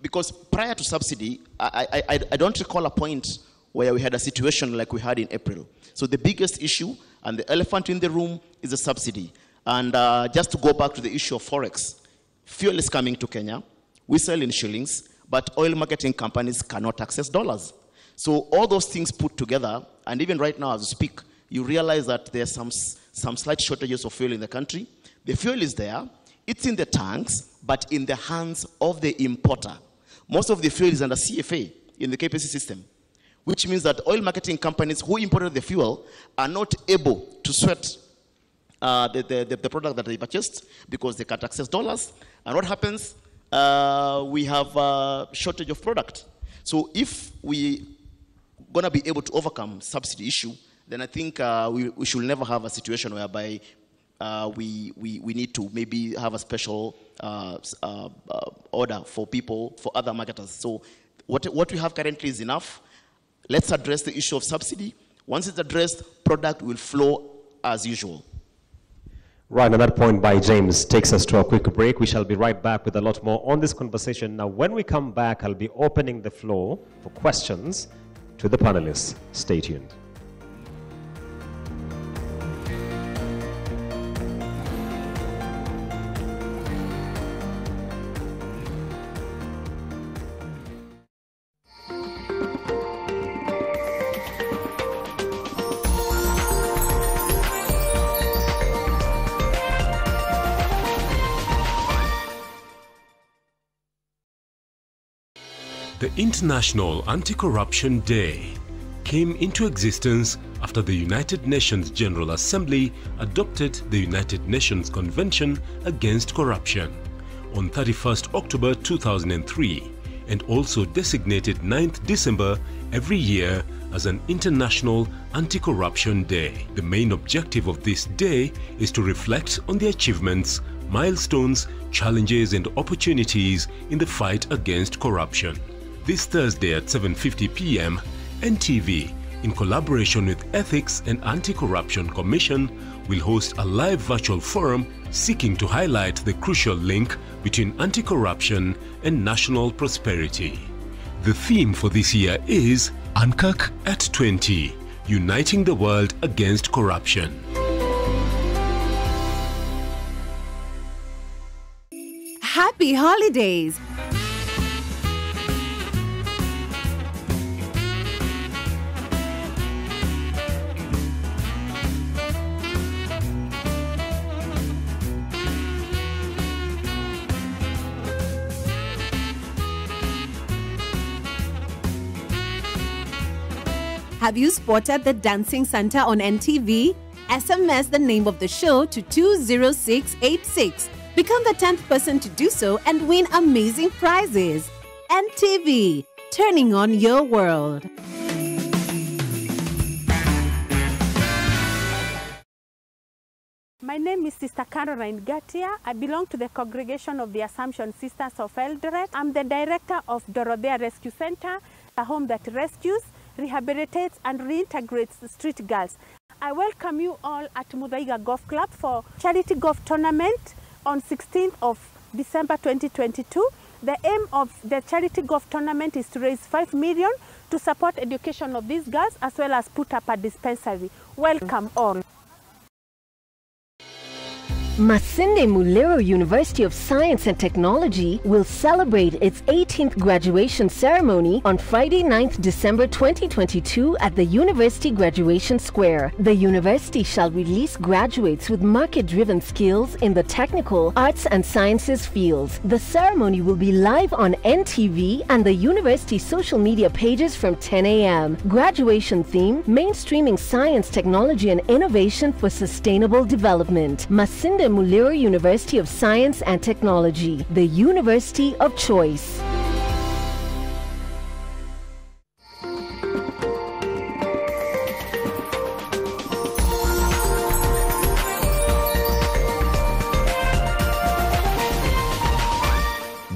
because prior to subsidy, I don't recall a point where we had a situation like we had in April. So the biggest issue and the elephant in the room is the subsidy. And just to go back to the issue of Forex, fuel is coming to Kenya. We sell in shillings, but oil marketing companies cannot access dollars. So all those things put together, and even right now as we speak, you realize that there's some slight shortages of fuel in the country. The fuel is there, it's in the tanks, but in the hands of the importer. Most of the fuel is under CFA in the KPC system, which means that oil marketing companies who imported the fuel are not able to sweat the product that they purchased because they can't access dollars. And what happens? We have a shortage of product. So if we going to be able to overcome subsidy issue, then I think we should never have a situation whereby we need to maybe have a special order for people, for other marketers. So what we have currently is enough. Let's address the issue of subsidy. Once it's addressed, product will flow as usual. Right, and that point by James takes us to a quick break. We shall be right back with a lot more on this conversation. Now, when we come back, I'll be opening the floor for questions to the panelists. Stay tuned. The International Anti-Corruption Day came into existence after the United Nations General Assembly adopted the United Nations Convention Against Corruption on 31st October 2003 and also designated 9th December every year as an International Anti-Corruption Day. The main objective of this day is to reflect on the achievements, milestones, challenges and opportunities in the fight against corruption. This Thursday at 7:50 p.m., NTV, in collaboration with Ethics and Anti-Corruption Commission, will host a live virtual forum seeking to highlight the crucial link between anti-corruption and national prosperity. The theme for this year is ANCAC at 20, Uniting the World Against Corruption. Happy holidays! Have you spotted the Dancing Santa on NTV? SMS the name of the show to 20686. Become the 10th person to do so and win amazing prizes. NTV, turning on your world. My name is Sister Caroline Gatia. I belong to the Congregation of the Assumption Sisters of Eldoret. I'm the director of Dorothea Rescue Center, a home that rescues, rehabilitates and reintegrates street girls. I welcome you all at Muthaiga Golf Club for charity golf tournament on 16th of December 2022. The aim of the charity golf tournament is to raise 5 million to support education of these girls as well as put up a dispensary. Welcome all. Masinde Muliro University of Science and Technology will celebrate its 18th graduation ceremony on Friday, 9th December 2022 at the University Graduation Square. The university shall release graduates with market-driven skills in the technical, arts and sciences fields. The ceremony will be live on NTV and the university social media pages from 10 a.m. Graduation theme, mainstreaming science, technology and innovation for sustainable development. Masinde Muliro University of Science and Technology, the university of choice.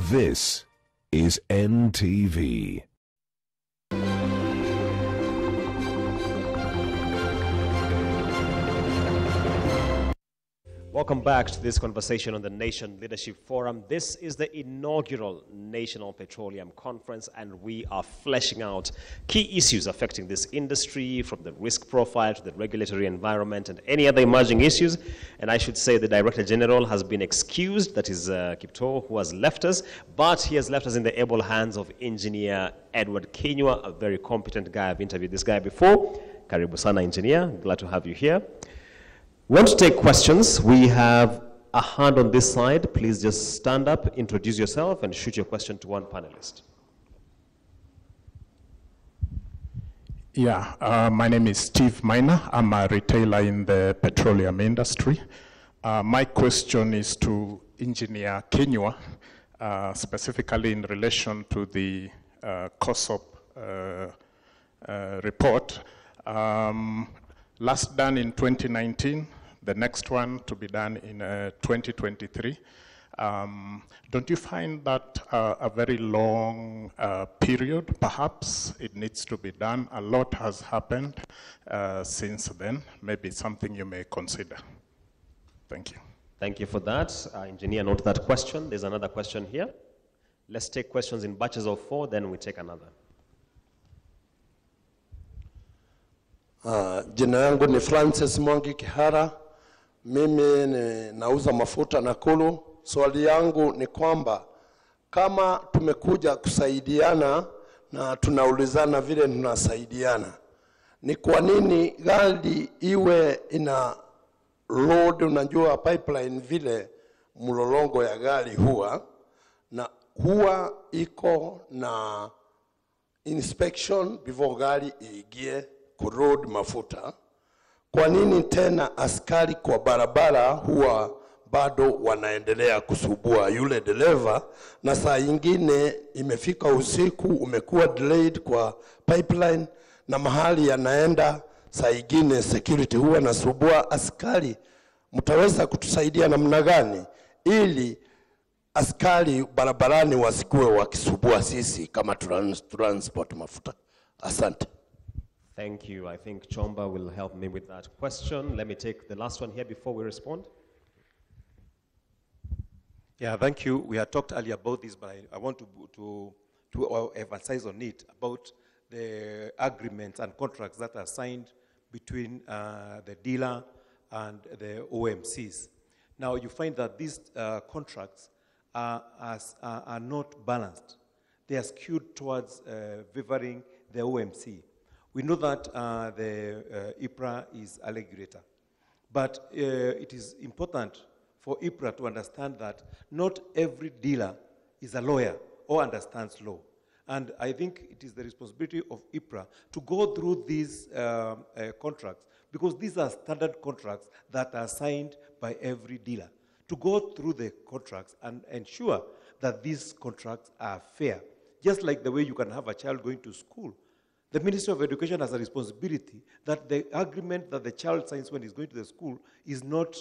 This is NTV. Welcome back to this conversation on the Nation Leadership Forum. This is the inaugural National Petroleum Conference, and we are fleshing out key issues affecting this industry, from the risk profile to the regulatory environment and any other emerging issues. And I should say the Director General has been excused, that is Kipto, who has left us, but he has left us in the able hands of Engineer Edward Kinyua, a very competent guy. I've interviewed this guy before. Karibu sana, Engineer. Glad to have you here. We want to take questions. We have a hand on this side. Please just stand up, introduce yourself, and shoot your question to one panelist. Yeah, my name is Steve Miner. I'm a retailer in the petroleum industry. My question is to Engineer Kinyua, specifically in relation to the COSOP report. Last done in 2019, the next one to be done in 2023. Don't you find that a very long period? Perhaps it needs to be done. A lot has happened since then. Maybe something you may consider. Thank you. Thank you for that. Engineer, note that question. There's another question here. Let's take questions in batches of 4, then we take another. Jina yangu ni Francis Mwangi Kihara. Mimi nauza mafuta Nakuru. Swali yangu ni kwamba kama tumekuja kusaidiana na tunaulizana vile tunasaidiana, ni kwa nini gari iwe ina road, unajua pipeline vile mlolongo ya gari huwa iko na inspection before gari iingie road mafuta. Kwa nini tena askari kwa barabara huwa bado wanaendelea kusubua yule dereva, na saa nyingine imefika usiku, umekuwa delayed kwa pipeline na mahali yanaenda, saa nyingine security huwa nasubua askari? Mtaweza kutusaidia namna gani ili askari barabarani wasikuwe wakisubua sisi kama transport mafuta? Asante. Thank you. I think Chomba will help me with that question. Let me take the last one here before we respond. Yeah, thank you. We had talked earlier about this, but I want to emphasize on it about the agreements and contracts that are signed between the dealer and the OMCs. Now, you find that these contracts are not balanced. They are skewed towards favoring the OMC. We know that the IPRA is a regulator, but it is important for IPRA to understand that not every dealer is a lawyer or understands law. And I think it is the responsibility of IPRA to go through these contracts, because these are standard contracts that are signed by every dealer, to go through the contracts and ensure that these contracts are fair. Just like the way you can have a child going to school, the Ministry of Education has a responsibility that the agreement that the child signs when he's going to the school is not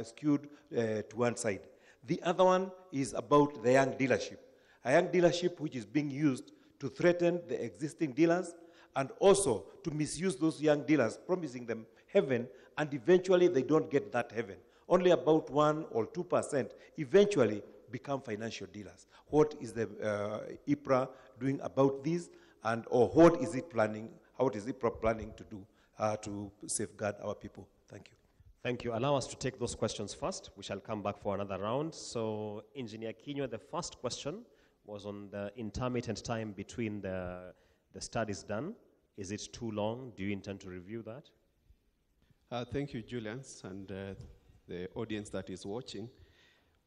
skewed to one side. The other one is about the young dealership. A young dealership which is being used to threaten the existing dealers and also to misuse those young dealers, promising them heaven, and eventually they don't get that heaven. Only about 1 or 2% eventually become financial dealers. What is the IPRA doing about this, or what is it planning? How is IPRA planning to do to safeguard our people? Thank you. Thank you. Allow us to take those questions first. We shall come back for another round. So, Engineer Kinyo, the first question was on the intermittent time between the studies done. Is it too long? Do you intend to review that? Thank you, Julians, and the audience that is watching.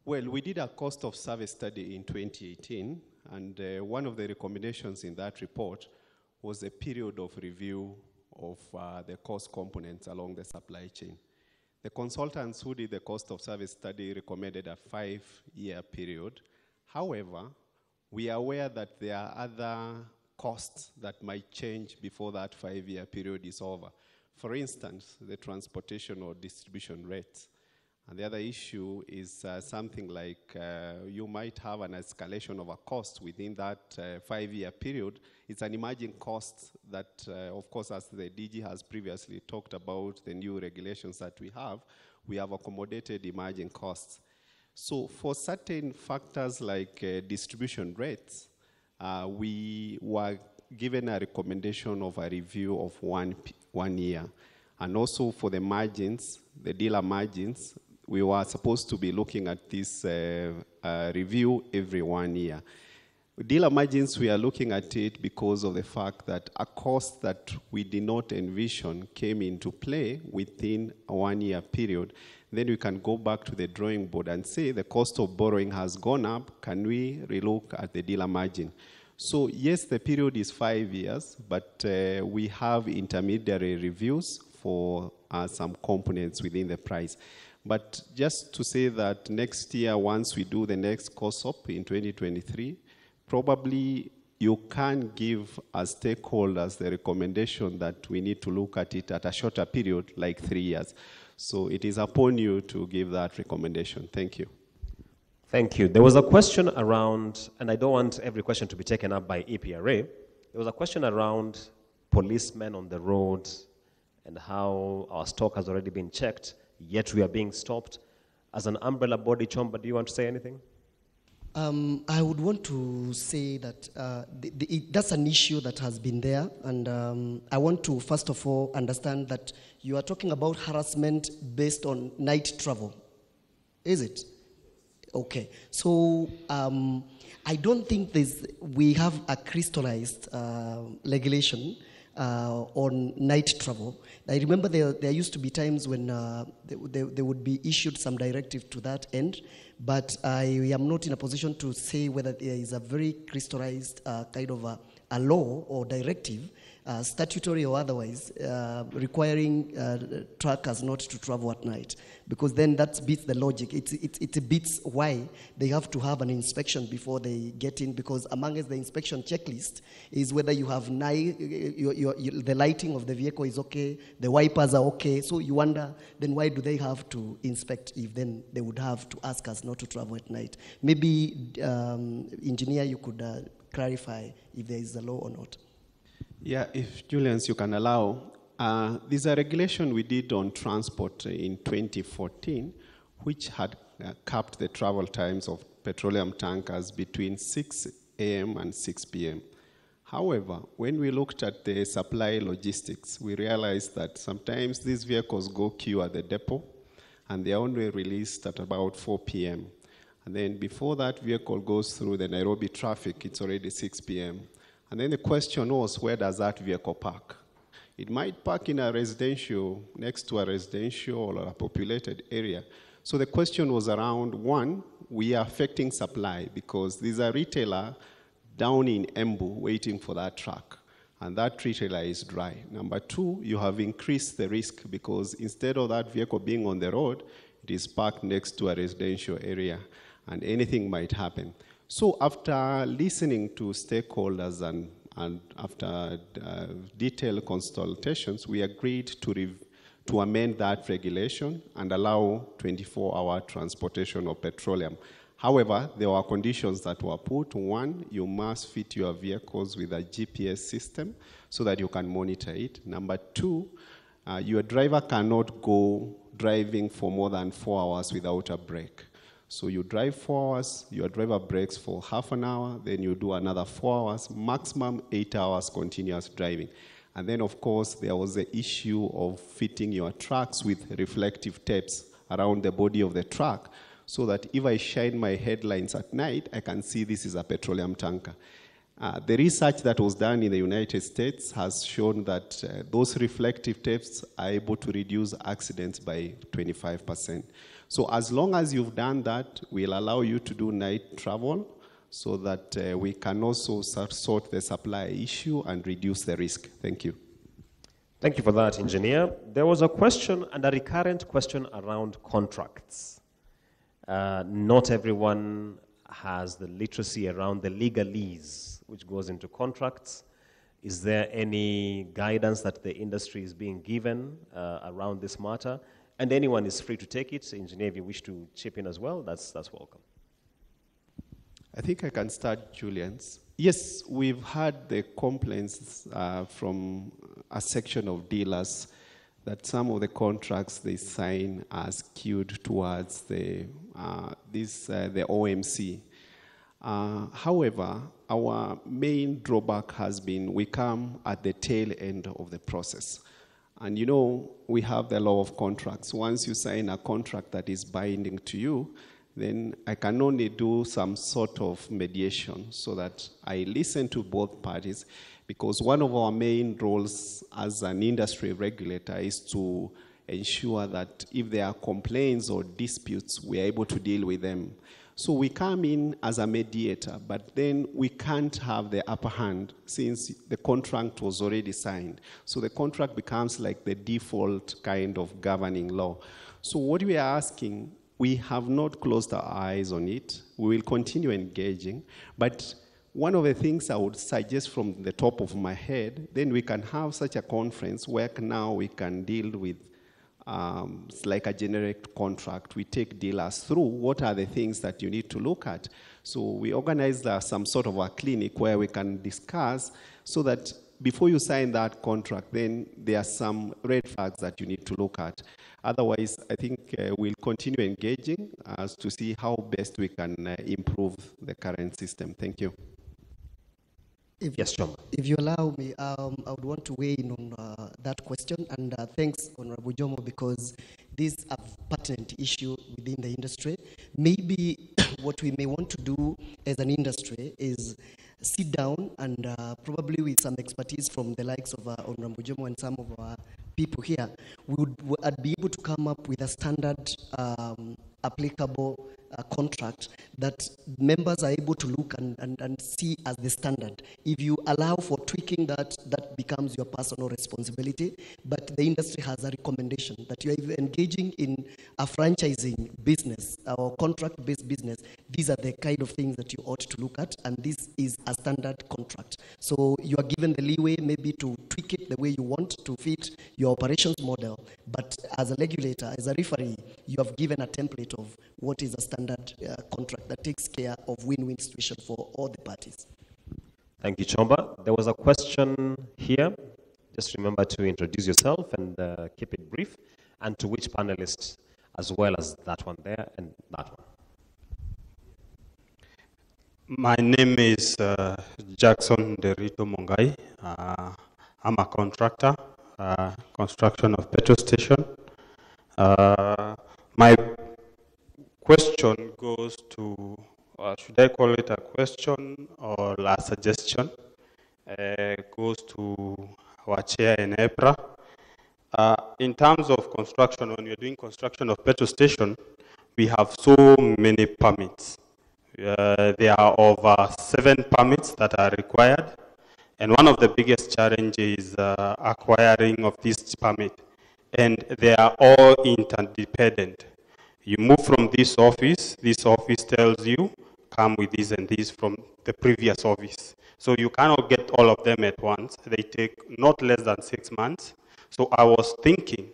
Well, we did a cost of service study in 2018, and one of the recommendations in that report was a period of review of the cost components along the supply chain. The consultants who did the cost of service study recommended a 5-year period. However, we are aware that there are other costs that might change before that 5-year period is over. For instance, the transportation or distribution rates. And the other issue is something like you might have an escalation of a cost within that 5-year period. It's an emerging cost that, of course, as the DG has previously talked about, the new regulations that we have accommodated emerging costs. So for certain factors like distribution rates, we were given a recommendation of a review of one year. And also for the margins, the dealer margins, we were supposed to be looking at this review every 1 year. Dealer margins, we are looking at it because of the fact that a cost that we did not envision came into play within a 1-year period. Then we can go back to the drawing board and say the cost of borrowing has gone up. Can we relook at the dealer margin? So yes, the period is 5 years, but we have intermediary reviews for some components within the price. But just to say that next year, once we do the next cost-up in 2023, probably you can give as stakeholders the recommendation that we need to look at it at a shorter period, like 3 years. So it is upon you to give that recommendation. Thank you. Thank you. There was a question around, and I don't want every question to be taken up by EPRA. There was a question around policemen on the roads and how our stock has already been checked, yet we are being stopped. As an umbrella body, Chomba, do you want to say anything? I would want to say that that's an issue that has been there, and I want to first of all understand that you are talking about harassment based on night travel. Is it? Okay. So I don't think we have a crystallized regulation on night travel. I remember there used to be times when there would be issued some directive to that end, but I am not in a position to say whether there is a very crystallized kind of a law or directive, statutory or otherwise, requiring truckers not to travel at night, because then that beats the logic. It beats why they have to have an inspection before they get in, because amongst the inspection checklist is whether you have the lighting of the vehicle is okay, the wipers are okay. So you wonder, then why do they have to inspect if then they would have to ask us not to travel at night? Maybe, engineer, you could clarify if there is a law or not. Yeah, if Julians, you can allow. There's a regulation we did on transport in 2014, which had capped the travel times of petroleum tankers between 6 a.m. and 6 p.m. However, when we looked at the supply logistics, we realized that sometimes these vehicles go queue at the depot, and they are only released at about 4 p.m. And then before that vehicle goes through the Nairobi traffic, it's already 6 p.m. And then the question was, where does that vehicle park? It might park in a residential, next to a residential or a populated area. So the question was around, one, we are affecting supply because there's a retailer down in Embu waiting for that truck, and that retailer is dry. Number two, you have increased the risk because instead of that vehicle being on the road, it is parked next to a residential area, and anything might happen. So after listening to stakeholders and after detailed consultations, we agreed to amend that regulation and allow 24-hour transportation of petroleum. However, there were conditions that were put. One, you must fit your vehicles with a GPS system so that you can monitor it. Number two, your driver cannot go driving for more than 4 hours without a break. So you drive 4 hours, your driver breaks for half an hour, then you do another 4 hours, maximum 8 hours continuous driving. And then, of course, there was the issue of fitting your trucks with reflective tapes around the body of the truck, so that if I shine my headlights at night, I can see this is a petroleum tanker. The research that was done in the United States has shown that those reflective tapes are able to reduce accidents by 25%. So as long as you've done that, we'll allow you to do night travel so that we can also sort the supply issue and reduce the risk. Thank you. Thank you for that, Engineer. There was a question, and a recurrent question around contracts. Not everyone has the literacy around the legalese which goes into contracts. Is there any guidance that the industry is being given around this matter? And anyone is free to take it. Engineer, if you wish to chip in as well, that's welcome. I think I can start, Julian's. Yes, we've had the complaints from a section of dealers that some of the contracts they sign are skewed towards the OMC. However, our main drawback has been we come at the tail end of the process. And you know, we have the law of contracts. Once you sign a contract that is binding to you, then I can only do some sort of mediation so that I listen to both parties, because one of our main roles as an industry regulator is to ensure that if there are complaints or disputes, we are able to deal with them. So we come in as a mediator, but then we can't have the upper hand since the contract was already signed. So the contract becomes like the default kind of governing law. So what we are asking, we have not closed our eyes on it. We will continue engaging, but one of the things I would suggest from the top of my head, then we can have such a conference where now we can deal with it's like a generic contract. We take dealers through what are the things that you need to look at. So we organize some sort of a clinic where we can discuss so that before you sign that contract, then there are some red flags that you need to look at. Otherwise, I think we'll continue engaging as to see how best we can improve the current system. Thank you. Yes, John. If you allow me, I would want to weigh in on that question. And thanks, Honorable Jomo, because this is a pertinent issue within the industry. Maybe what we may want to do as an industry is sit down and probably with some expertise from the likes of Honorable Jomo and some of our people here, we would be able to come up with a standard applicable contract that members are able to look and see as the standard. If you allow for tweaking that, that becomes your personal responsibility, but the industry has a recommendation that you are engaging in a franchising business or contract-based business. These are the kind of things that you ought to look at, and this is a standard contract. So you are given the leeway maybe to tweak it the way you want to fit your operations model, but as a regulator, as a referee, you have given a template of what is a standard contract that takes care of win-win situation for all the parties. Thank you, Chomba. There was a question here. Just remember to introduce yourself and keep it brief, and to which panelist, as well as that one there and that one. My name is Jackson Derito Mongai. I'm a contractor, construction of petrol station. My question goes to, should I call it a question or a suggestion? Goes to our chair in EPRA. In terms of construction, when you're doing construction of petrol station, we have so many permits. There are over 7 permits that are required. And one of the biggest challenges is acquiring of this permit. And they are all interdependent. You move from this office tells you, come with this and this from the previous office. So you cannot get all of them at once. They take not less than 6 months. So I was thinking,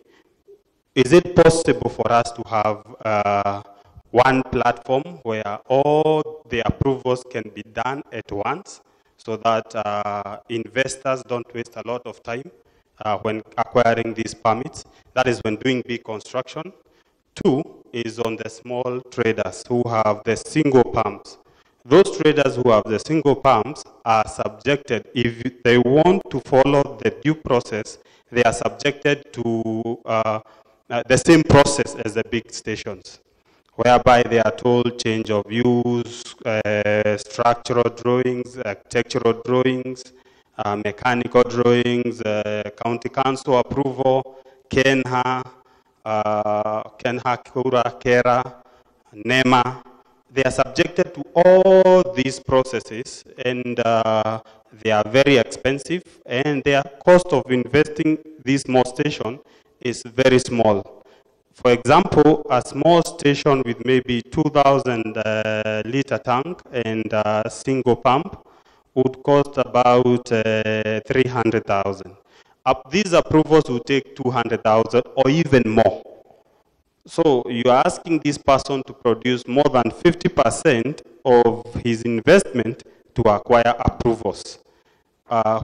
is it possible for us to have one platform where all the approvals can be done at once so that investors don't waste a lot of time when acquiring these permits. That is when doing big construction. Two is on the small traders who have the single pumps. Those traders who have the single pumps are subjected, if they want to follow the due process, they are subjected to the same process as the big stations, whereby they are told change of use, structural drawings, architectural drawings, mechanical drawings, county council approval, Kenha, Kura, Kera, NEMA. They are subjected to all these processes, and they are very expensive, and their cost of investing this small station is very small. For example, a small station with maybe 2,000 liter tank and a single pump would cost about 300,000. These approvals will take 200,000 or even more. So you are asking this person to produce more than 50% of his investment to acquire approvals,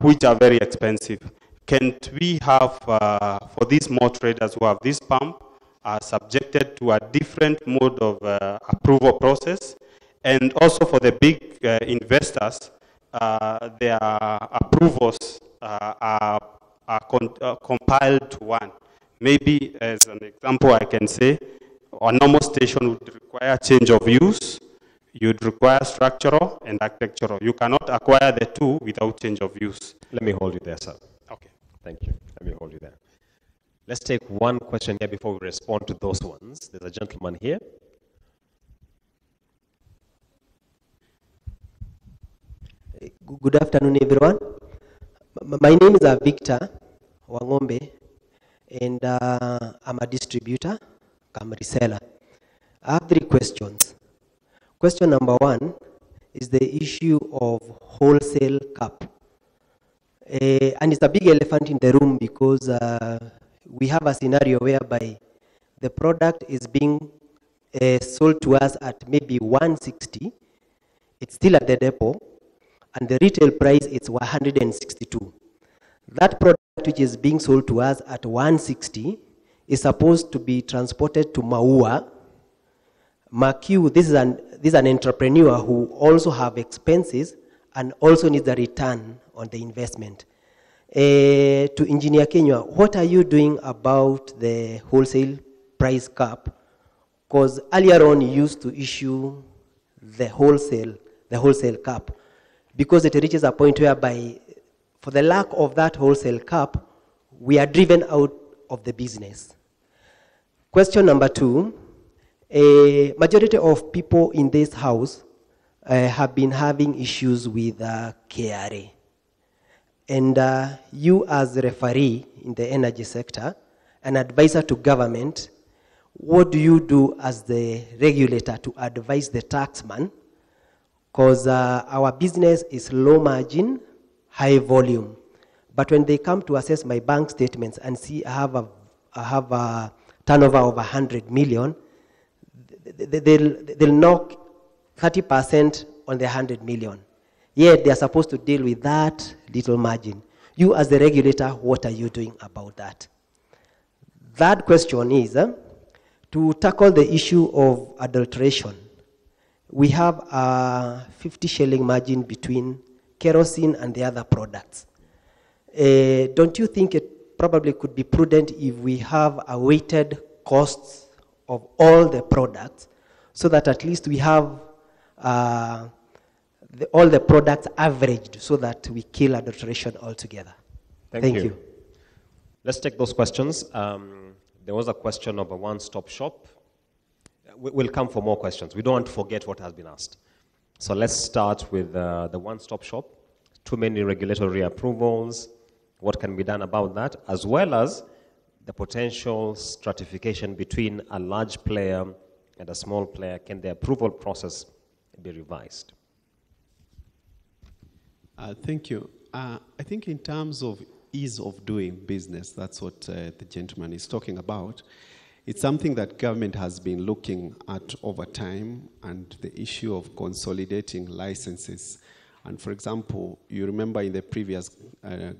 which are very expensive. Can't we have, for these small traders who have this pump, are subjected to a different mode of approval process? And also for the big investors, their approvals are compiled to one. Maybe as an example, I can say a normal station would require change of use, you'd require structural and architectural. You cannot acquire the two without change of use. Let me hold you there, sir. Okay. Thank you. Let me hold you there. Let's take one question here before we respond to those ones. There's a gentleman here. Good afternoon, everyone. My name is Victor Wangombe, and I'm a distributor, I'm a reseller. I have 3 questions. Question number 1 is the issue of wholesale cap. And it's a big elephant in the room because we have a scenario whereby the product is being sold to us at maybe 160. It's still at the depot, and the retail price is 162. That product which is being sold to us at 160 is supposed to be transported to Maua. Makiu, this is an entrepreneur who also have expenses and also needs a return on the investment. To Engineer Kenya, what are you doing about the wholesale price cap? Because earlier on you used to issue the wholesale cap, because it reaches a point whereby for the lack of that wholesale cap, we are driven out of the business. Question number 2, a majority of people in this house have been having issues with KRA. And you as a referee in the energy sector, an advisor to government, what do you do as the regulator to advise the taxman? Because our business is low margin, high volume. But when they come to assess my bank statements and see I have a turnover of 100 million, they'll knock 30% on the 100 million. Yet they're supposed to deal with that little margin. You as the regulator, what are you doing about that? Third question is, to tackle the issue of adulteration, we have a 50 shilling margin between kerosene and the other products. Don't you think it probably could be prudent if we have a weighted costs of all the products so that at least we have all the products averaged so that we kill adulteration altogether? Thank you. Let's take those questions. There was a question of a one-stop shop. We'll come for more questions. We don't want to forget what has been asked. So let's start with the one-stop shop. Too many regulatory approvals. What can be done about that? As well as the potential stratification between a large player and a small player. Can the approval process be revised? Thank you. I think in terms of ease of doing business, that's what the gentleman is talking about. It's something that government has been looking at over time, and the issue of consolidating licenses. And for example, you remember in the previous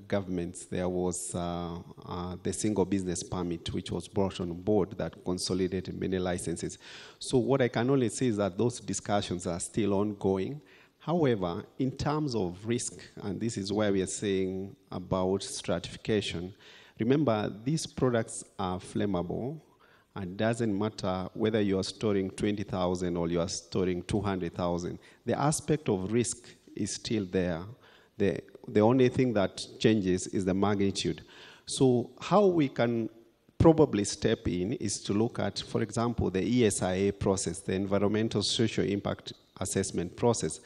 governments, there was the single business permit, which was brought on board that consolidated many licenses. So what I can only say is that those discussions are still ongoing. However, in terms of risk, and this is where we are saying about stratification, remember these products are flammable, and it doesn't matter whether you are storing 20,000 or you are storing 200,000. The aspect of risk is still there. The only thing that changes is the magnitude. So how we can probably step in is to look at, for example, the ESIA process, the Environmental Social Impact Assessment process.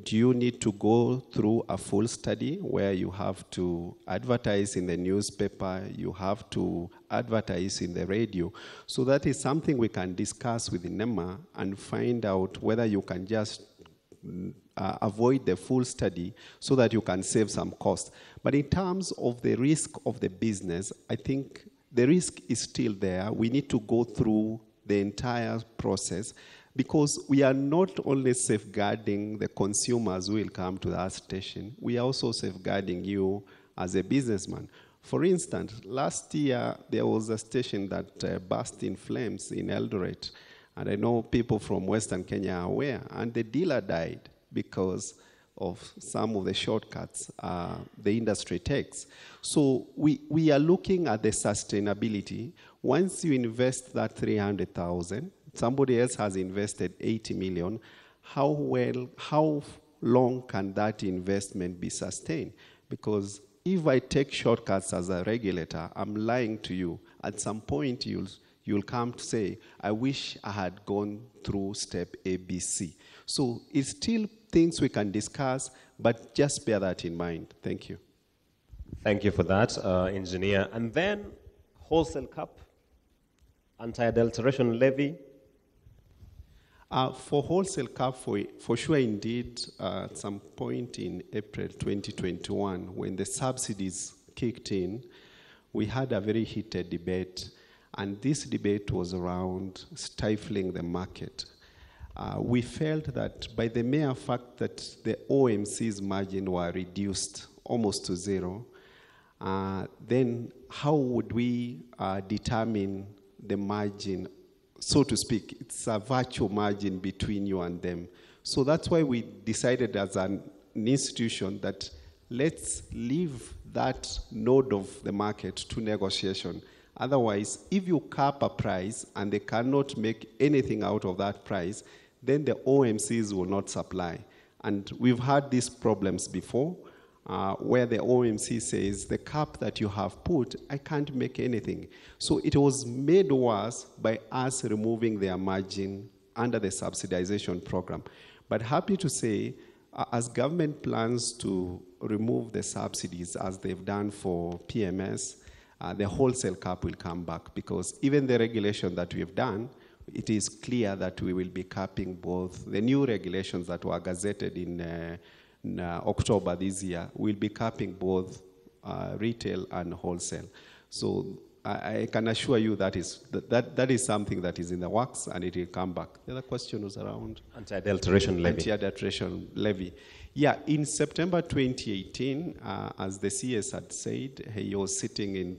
Do you need to go through a full study where you have to advertise in the newspaper, you have to advertise in the radio? So that is something we can discuss with NEMA and find out whether you can just avoid the full study so that you can save some cost. But in terms of the risk of the business, I think the risk is still there. We need to go through the entire process, because we are not only safeguarding the consumers who will come to that station, we are also safeguarding you as a businessman. For instance, last year there was a station that burst in flames in Eldoret, and I know people from Western Kenya are aware, and the dealer died because of some of the shortcuts the industry takes. So we are looking at the sustainability. Once you invest that 300,000, somebody else has invested 80 million, how long can that investment be sustained? Because if I take shortcuts as a regulator, I'm lying to you. At some point, you'll come to say, I wish I had gone through step ABC. So it's still things we can discuss, but just bear that in mind. Thank you. Thank you for that, Engineer. And then wholesale cap, anti-adulteration levy. For wholesale cap, for sure, indeed, at some point in April 2021, when the subsidies kicked in, we had a very heated debate, and this debate was around stifling the market. We felt that by the mere fact that the OMC's margin were reduced almost to zero, then how would we determine the margin? So to speak, it's a virtual margin between you and them. So that's why we decided as an institution that let's leave that node of the market to negotiation. Otherwise, if you cap a price and they cannot make anything out of that price, then the OMCs will not supply. And we've had these problems before, where the OMC says, the cap that you have put, I can't make anything. So it was made worse by us removing their margin under the subsidization program. But happy to say, as government plans to remove the subsidies, as they've done for PMS, the wholesale cap will come back, because even the regulation that we've done, it is clear that we will be capping both the new regulations that were gazetted in October this year. Will be capping both retail and wholesale. So I can assure you that is something that is in the works, and it will come back. The other question was around anti-adulteration levy. Anti-adulteration levy. Yeah, in September 2018, as the CS had said, he was sitting in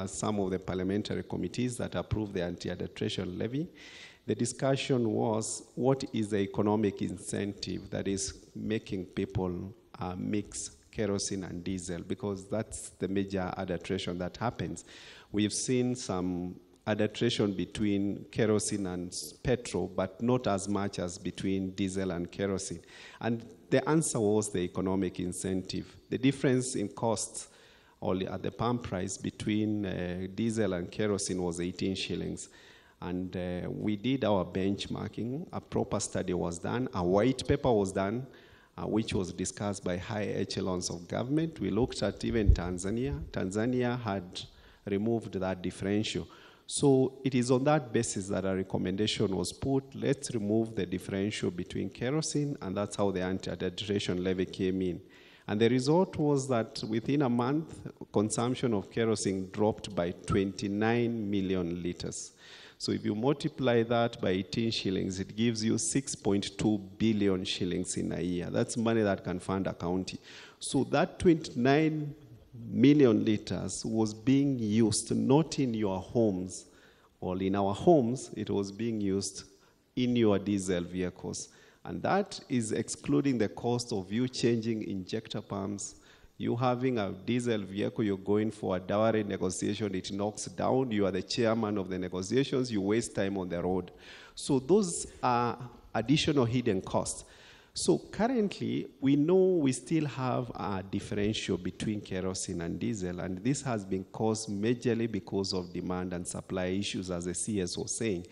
some of the parliamentary committees that approved the anti-adulteration levy. The discussion was, what is the economic incentive that is making people mix kerosene and diesel? Because that's the major adulteration that happens. We've seen some adulteration between kerosene and petrol, but not as much as between diesel and kerosene. And the answer was the economic incentive. The difference in costs only at the pump price between diesel and kerosene was 18 shillings. And we did our benchmarking. A proper study was done. A white paper was done, which was discussed by high echelons of government. We looked at even Tanzania. Tanzania had removed that differential. So it is on that basis that a recommendation was put. Let's remove the differential between kerosene, and that's how the anti-adulteration levy came in. And the result was that within a month, consumption of kerosene dropped by 29 million liters. So if you multiply that by 18 shillings, it gives you 6.2 billion shillings in a year. That's money that can fund a county. So that 29 million liters was being used not in your homes, or in our homes, it was being used in your diesel vehicles. And that is excluding the cost of you changing injector pumps, you having a diesel vehicle, you're going for a dowry negotiation, it knocks down, you are the chairman of the negotiations, you waste time on the road. So those are additional hidden costs. So currently, we know we still have a differential between kerosene and diesel, and this has been caused majorly because of demand and supply issues, as the CS was saying.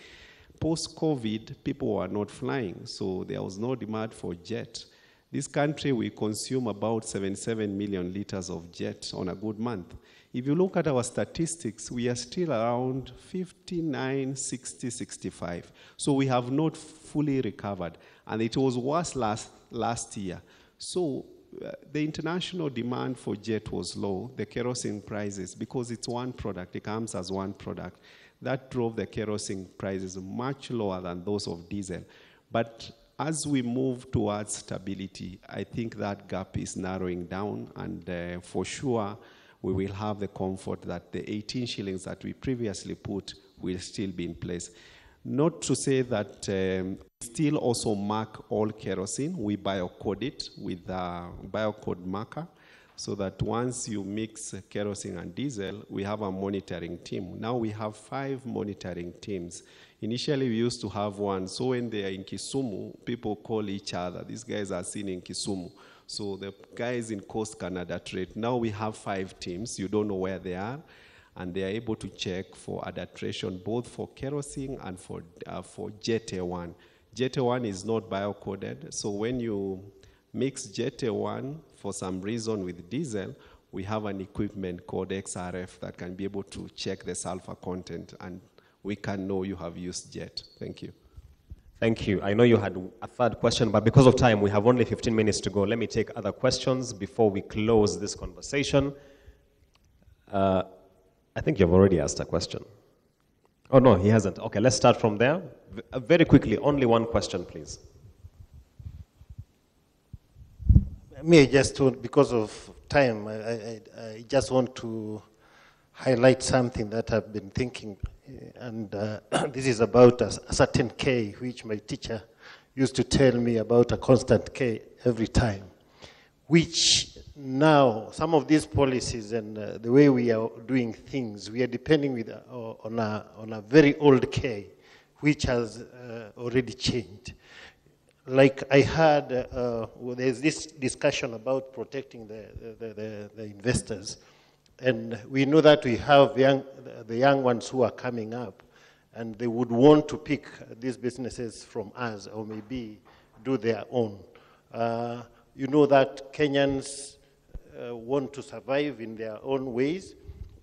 Post-COVID, people were not flying, so there was no demand for jet. This country, we consume about 77 million liters of jet on a good month. If you look at our statistics, we are still around 59, 60, 65. So we have not fully recovered. And it was worse last year. So the international demand for jet was low. The kerosene prices, because it's one product, it comes as one product, that drove the kerosene prices much lower than those of diesel. But as we move towards stability, I think that gap is narrowing down, and for sure, we will have the comfort that the 18 shillings that we previously put will still be in place. Not to say that we still also mark all kerosene. We biocode it with a biocode marker, so that once you mix kerosene and diesel, we have a monitoring team. Now we have 5 monitoring teams. Initially, we used to have one. So when they are in Kisumu, people call each other. These guys are seen in Kisumu. So the guys in Coast Canada trade. Now we have 5 teams. You don't know where they are. And they are able to check for adulteration, both for kerosene and for Jet A1. Jet A1 is not biocoded. So when you mix Jet A1 for some reason with diesel, we have an equipment called XRF that can be able to check the sulfur content, and we can know you have used jet. Thank you. Thank you. I know you had a third question, but because of time, we have only 15 minutes to go. Let me take other questions before we close this conversation. I think you've already asked a question. Oh, no, he hasn't. Okay, let's start from there. Very quickly, only one question, please. Me, just to, because of time, I just want to highlight something that I've been thinking, and this is about a certain K, which my teacher used to tell me about, a constant K every time, which now some of these policies and the way we are doing things, we are depending on a very old K, which has already changed. Like I heard, there's this discussion about protecting the investors. And we know that we have the young ones who are coming up, and they would want to pick these businesses from us, or maybe do their own. You know that Kenyans want to survive in their own ways,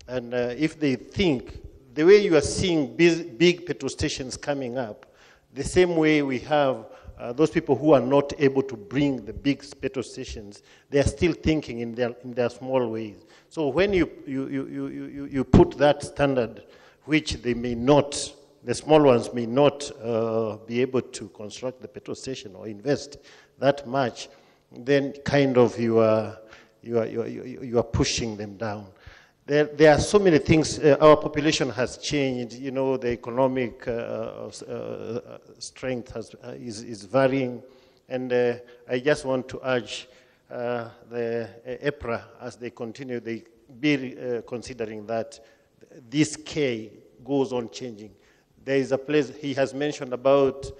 and if they think, the way you are seeing big petrol stations coming up, the same way we have those people who are not able to bring the big petrol stations, they are still thinking in their small ways. So when you put that standard, which they may not, the small ones may not be able to construct the petrol station or invest that much, then kind of you are pushing them down. There are so many things. Our population has changed. You know, the economic strength is varying, and I just want to urge the EPRA, as they continue, they be considering that this K goes on changing. There is a place he has mentioned about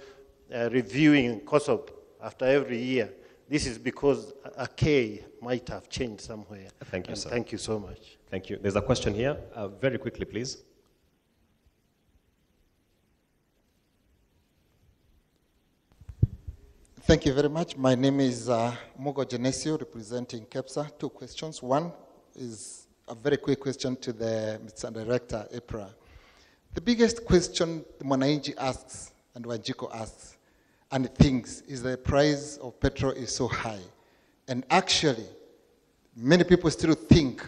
reviewing COSOP after every year. This is because a K might have changed somewhere. Thank you, sir. Thank you so much. Thank you. There's a question here. Very quickly, please. Thank you very much. My name is Mugo Genesio, representing KEPSA. 2 questions. One is a very quick question to the Mr. Director, EPRA. The biggest question Mwananchi asks and Wanjiko asks and thinks is the price of petrol is so high. And actually, many people still think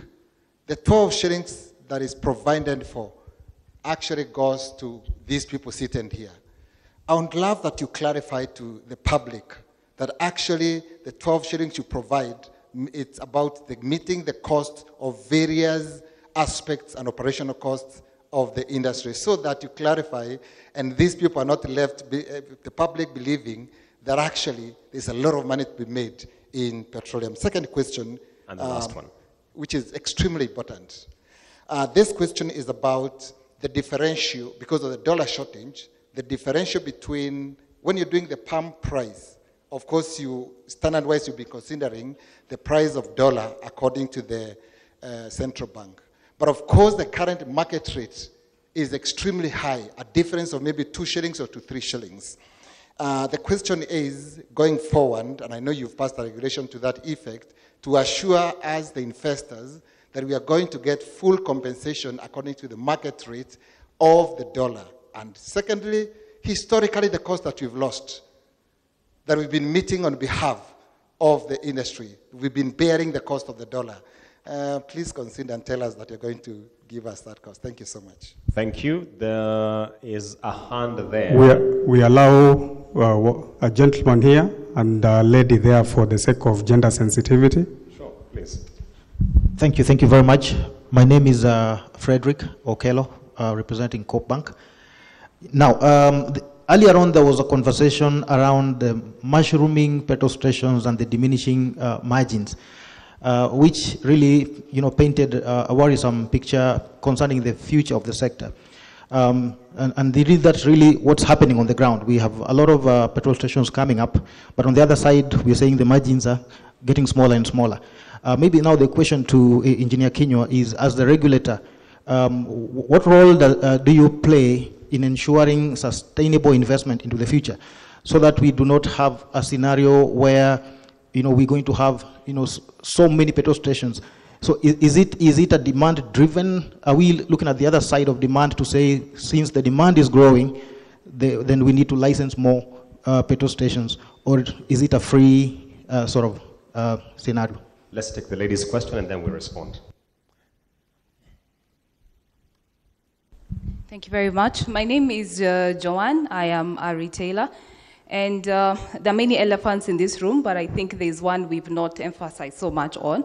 the 12 shillings that is provided for actually goes to these people sitting here. I would love that you clarify to the public that actually the 12 shillings you provide, it's about meeting the cost of various aspects and operational costs of the industry, so that you clarify and these people are not left, the public believing that actually there's a lot of money to be made in petroleum. Second question. And the last one. Which is extremely important. This question is about the differential, because of the dollar shortage, the differential between, when you're doing the pump price, of course, standard-wise, you'll be considering the price of dollar according to the central bank. But of course, the current market rate is extremely high, a difference of maybe 2 shillings or to 3 shillings. The question is, going forward, and I know you've passed a regulation to that effect, to assure us, the investors, that we are going to get full compensation according to the market rate of the dollar. And secondly, historically, the cost that we've lost, that we've been meeting on behalf of the industry, we've been bearing the cost of the dollar. Please consider and tell us that you're going to give us that cost. Thank you so much. Thank you. There is a hand there. We allow a gentleman here and a lady there for the sake of gender sensitivity. Sure, please. Thank you very much. My name is Frederick Okello, representing Coop Bank. Now, earlier on there was a conversation around the mushrooming petrol stations and the diminishing margins, which really, painted a worrisome picture concerning the future of the sector. And that's really what's happening on the ground. We have a lot of petrol stations coming up, but on the other side, we're saying the margins are getting smaller and smaller. Maybe now the question to Engineer Kinyua is, as the regulator, what role do you play in ensuring sustainable investment into the future, so that we do not have a scenario where we're going to have so many petrol stations? So is it a demand driven? Are we looking at the other side of demand to say, since the demand is growing, then we need to license more petrol stations, or is it a free sort of scenario? Let's take the lady's question and then we'll respond. Thank you very much. My name is Joanne. I am a retailer. And there are many elephants in this room, but I think there's one we've not emphasized so much on,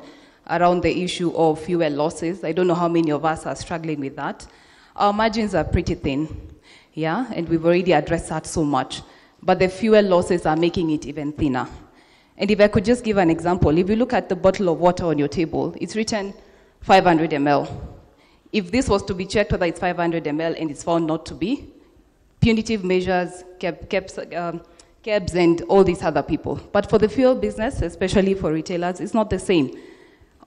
around the issue of fuel losses. I don't know how many of us are struggling with that. Our margins are pretty thin, yeah, and we've already addressed that so much. But the fuel losses are making it even thinner. And if I could just give an example, if you look at the bottle of water on your table, it's written 500 ml. If this was to be checked whether it's 500 ml and it's found not to be, punitive measures, cabs and all these other people. But for the fuel business, especially for retailers, it's not the same.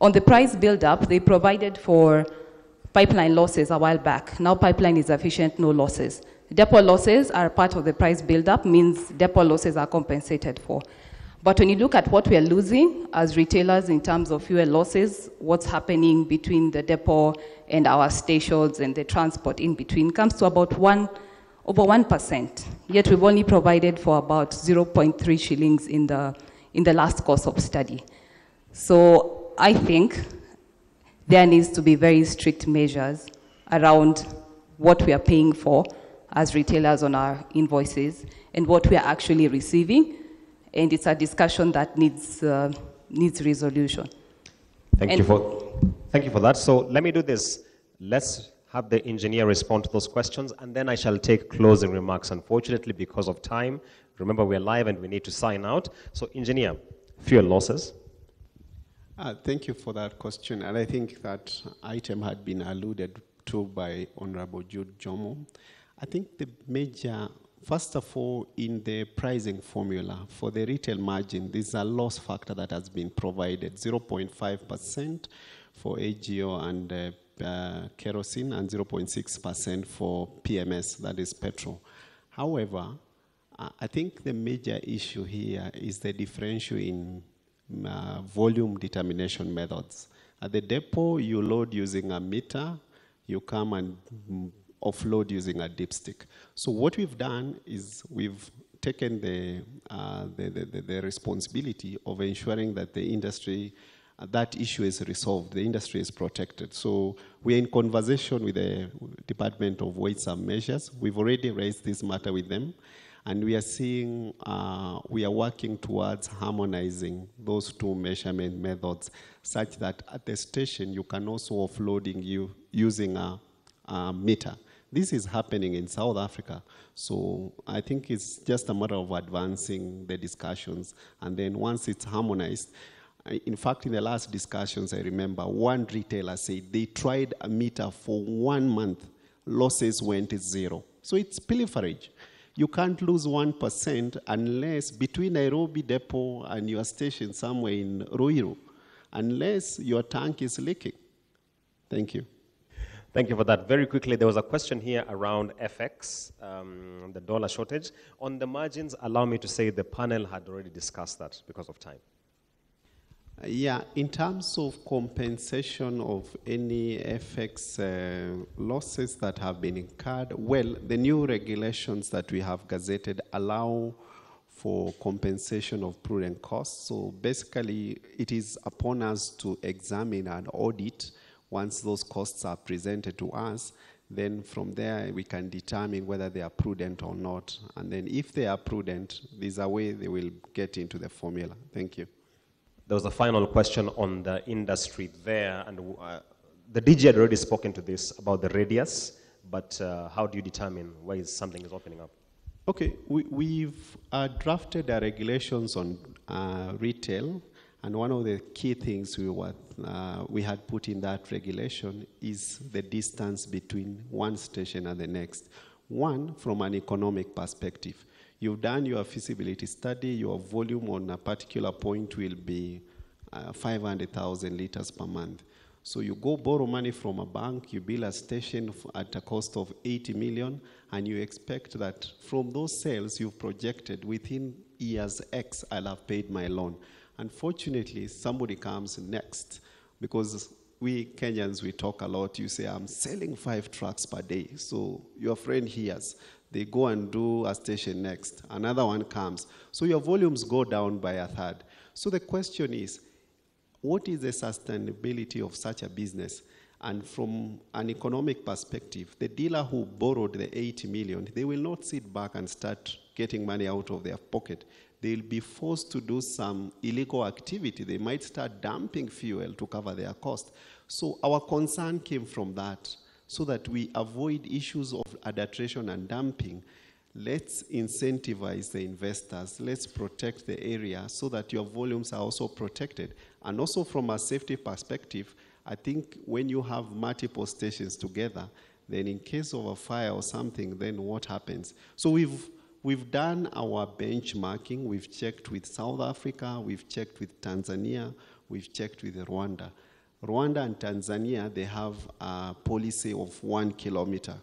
On the price build-up, they provided for pipeline losses a while back. Now pipeline is efficient, no losses. Depot losses are part of the price build-up, means depot losses are compensated for. But when you look at what we are losing as retailers in terms of fuel losses, what's happening between the depot and our stations and the transport in between comes to about over 1%. Yet we've only provided for about 0.3 shillings in the last course of study. So I think there needs to be very strict measures around what we are paying for as retailers on our invoices and what we are actually receiving. And it's a discussion that needs resolution. Thank you for that. So let me do this. Let's have the engineer respond to those questions, and then I shall take closing remarks. Unfortunately, because of time, remember we're live and we need to sign out. So engineer, fuel losses. Thank you for that question. And I think that item had been alluded to by Honorable Jude Jomo. I think the major, first of all, in the pricing formula for the retail margin, there's a loss factor that has been provided, 0.5% for AGO and kerosene and 0.6% for PMS, that is petrol. However, I think the major issue here is the differential in volume determination methods. At the depot, you load using a meter, you come and offload using a dipstick. So what we've done is we've taken the responsibility of ensuring that the industry that issue is resolved. The industry is protected. So we are in conversation with the Department of Weights and Measures. We've already raised this matter with them, and we are seeing, we are working towards harmonizing those two measurement methods such that at the station you can also offloading using a meter. This is happening in South Africa. So I think it's just a matter of advancing the discussions, and then once it's harmonized, in fact, in the last discussions, I remember one retailer said they tried a meter for 1 month, losses went to zero. So it's pilferage. You can't lose 1% unless between Nairobi depot and your station somewhere in Ruiru, unless your tank is leaking. Thank you. Thank you for that. Very quickly, there was a question here around FX, the dollar shortage. On the margins, allow me to say the panel had already discussed that because of time. Yeah, in terms of compensation of any FX losses that have been incurred, well, the new regulations that we have gazetted allow for compensation of prudent costs. So basically, it is upon us to examine and audit once those costs are presented to us. Then from there, we can determine whether they are prudent or not. And then if they are prudent, there's a way they will get into the formula. Thank you. There was a final question on the industry there, and the DG had already spoken to this about the radius, but how do you determine where something is opening up? Okay, we've drafted the regulations on retail, and one of the key things we had put in that regulation is the distance between one station and the next. One, from an economic perspective. You've done your feasibility study, your volume on a particular point will be 500,000 liters per month. So you go borrow money from a bank, you build a station at a cost of 80 million, and you expect that from those sales you've projected within years X, I'll have paid my loan. Unfortunately, somebody comes next, because we Kenyans, we talk a lot. You say, I'm selling 5 trucks per day. So your friend hears. They go and do a station next. Another one comes. So your volumes go down by a third. So the question is, what is the sustainability of such a business? And from an economic perspective, the dealer who borrowed the 80 million, they will not sit back and start getting money out of their pocket. They'll be forced to do some illegal activity. They might start dumping fuel to cover their cost. So our concern came from that, so that we avoid issues of adulteration and dumping. Let's incentivize the investors. Let's protect the area so that your volumes are also protected. And also from a safety perspective, I think when you have multiple stations together, then in case of a fire or something, then what happens? So we've done our benchmarking. We've checked with South Africa. We've checked with Tanzania. We've checked with Rwanda. Rwanda and Tanzania, they have a policy of 1 kilometer.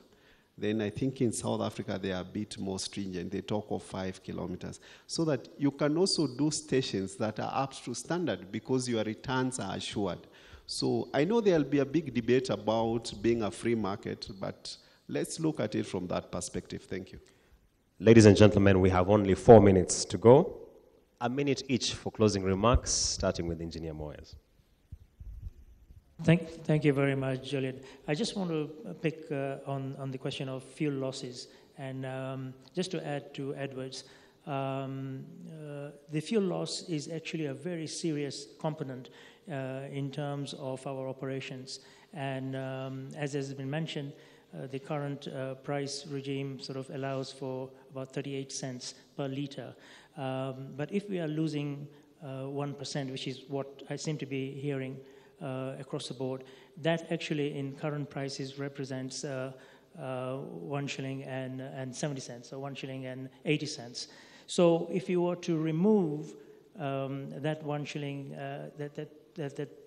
Then I think in South Africa, they are a bit more stringent. They talk of 5 kilometers. So that you can also do stations that are up to standard because your returns are assured. So I know there'll be a big debate about being a free market, but let's look at it from that perspective. Thank you. Ladies and gentlemen, we have only 4 minutes to go. A minute each for closing remarks, starting with Engineer Moyes. Thank you very much, Julian. I just want to pick on the question of fuel losses, and just to add to Edward's, the fuel loss is actually a very serious component in terms of our operations. And as has been mentioned, the current price regime sort of allows for about 38 cents per liter. But if we are losing 1%, which is what I seem to be hearing across the board, that actually in current prices represents 1 shilling and 70 cents, so 1 shilling and 80 cents. So if you were to remove that 1 shilling, that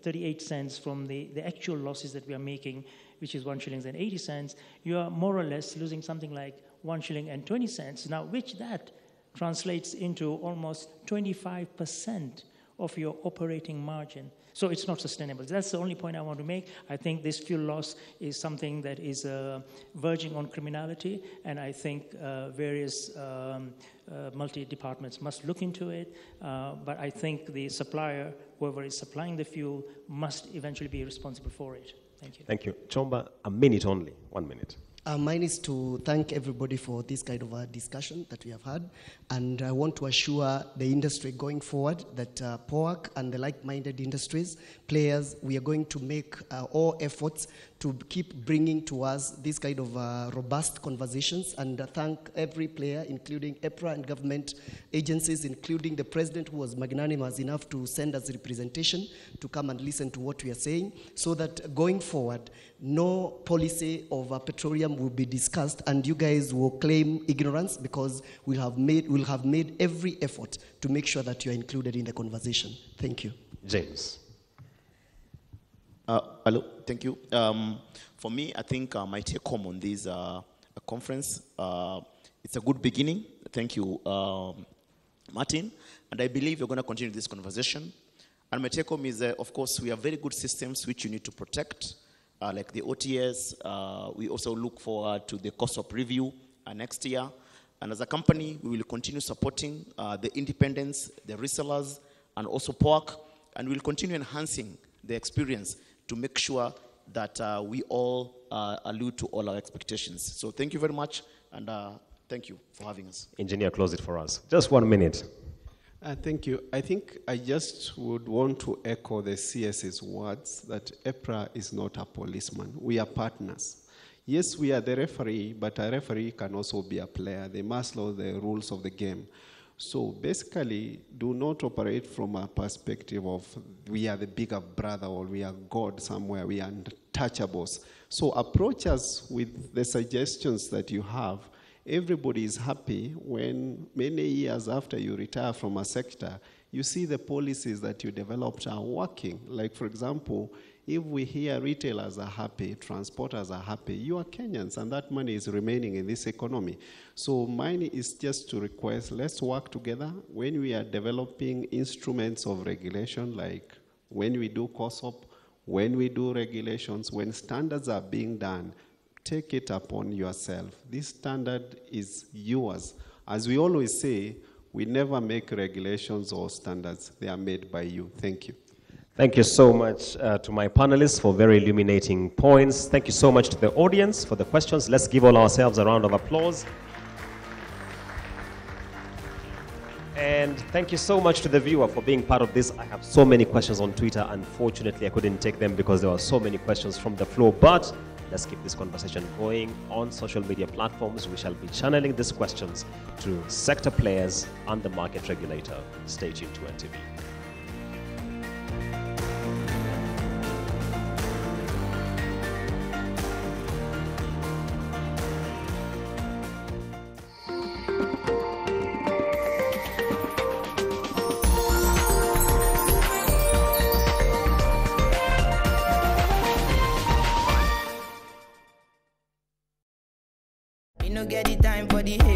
38 cents from the actual losses that we are making, which is 1 shilling and 80 cents, you are more or less losing something like 1 shilling and 20 cents, now which that translates into almost 25% of your operating margin. So it's not sustainable. That's the only point I want to make. I think this fuel loss is something that is verging on criminality, and I think various multi-departments must look into it. But I think the supplier, whoever is supplying the fuel, must eventually be responsible for it. Thank you. Thank you. Chomba, a minute only. 1 minute. Mine is to thank everybody for this kind of a discussion that we have had. And I want to assure the industry going forward that POAC and the like-minded industries, players, we are going to make all efforts to keep bringing to us this kind of robust conversations, and thank every player, including EPRA and government agencies, including the president, who was magnanimous enough to send us representation to come and listen to what we are saying, so that going forward, no policy of petroleum will be discussed and you guys will claim ignorance, because we'll have made every effort to make sure that you are included in the conversation. Thank you. James. Hello, thank you. For me, I think my take home on this conference, it's a good beginning. Thank you, Martin. And I believe you're going to continue this conversation. And my take home is, of course, we have very good systems which you need to protect, like the OTS. We also look forward to the cost of review next year. And as a company, we will continue supporting the independents, the resellers, and also POAC. And we'll continue enhancing the experience to make sure that we all allude to all our expectations. So thank you very much, and thank you for having us. Engineer, close it for us. Just 1 minute. Thank you. I think I just would want to echo the CS's words that EPRA is not a policeman. We are partners. Yes, we are the referee, but a referee can also be a player. They must know the rules of the game. So basically, do not operate from a perspective of we are the bigger brother or we are God somewhere, we are untouchables. So approach us with the suggestions that you have. Everybody is happy when many years after you retire from a sector, you see the policies that you developed are working. Like, for example, if we hear retailers are happy, transporters are happy, you are Kenyans, and that money is remaining in this economy. So mine is just to request, let's work together when we are developing instruments of regulation, like when we do COSOP, when we do regulations, when standards are being done, take it upon yourself. This standard is yours. As we always say, we never make regulations or standards. They are made by you. Thank you. Thank you so much to my panelists for very illuminating points. Thank you so much to the audience for the questions. Let's give all ourselves a round of applause. And thank you so much to the viewer for being part of this. I have so many questions on Twitter. Unfortunately, I couldn't take them because there were so many questions from the floor. But let's keep this conversation going on social media platforms. We shall be channeling these questions to sector players and the market regulator. Stay tuned to NTV. You no get the time for the hate.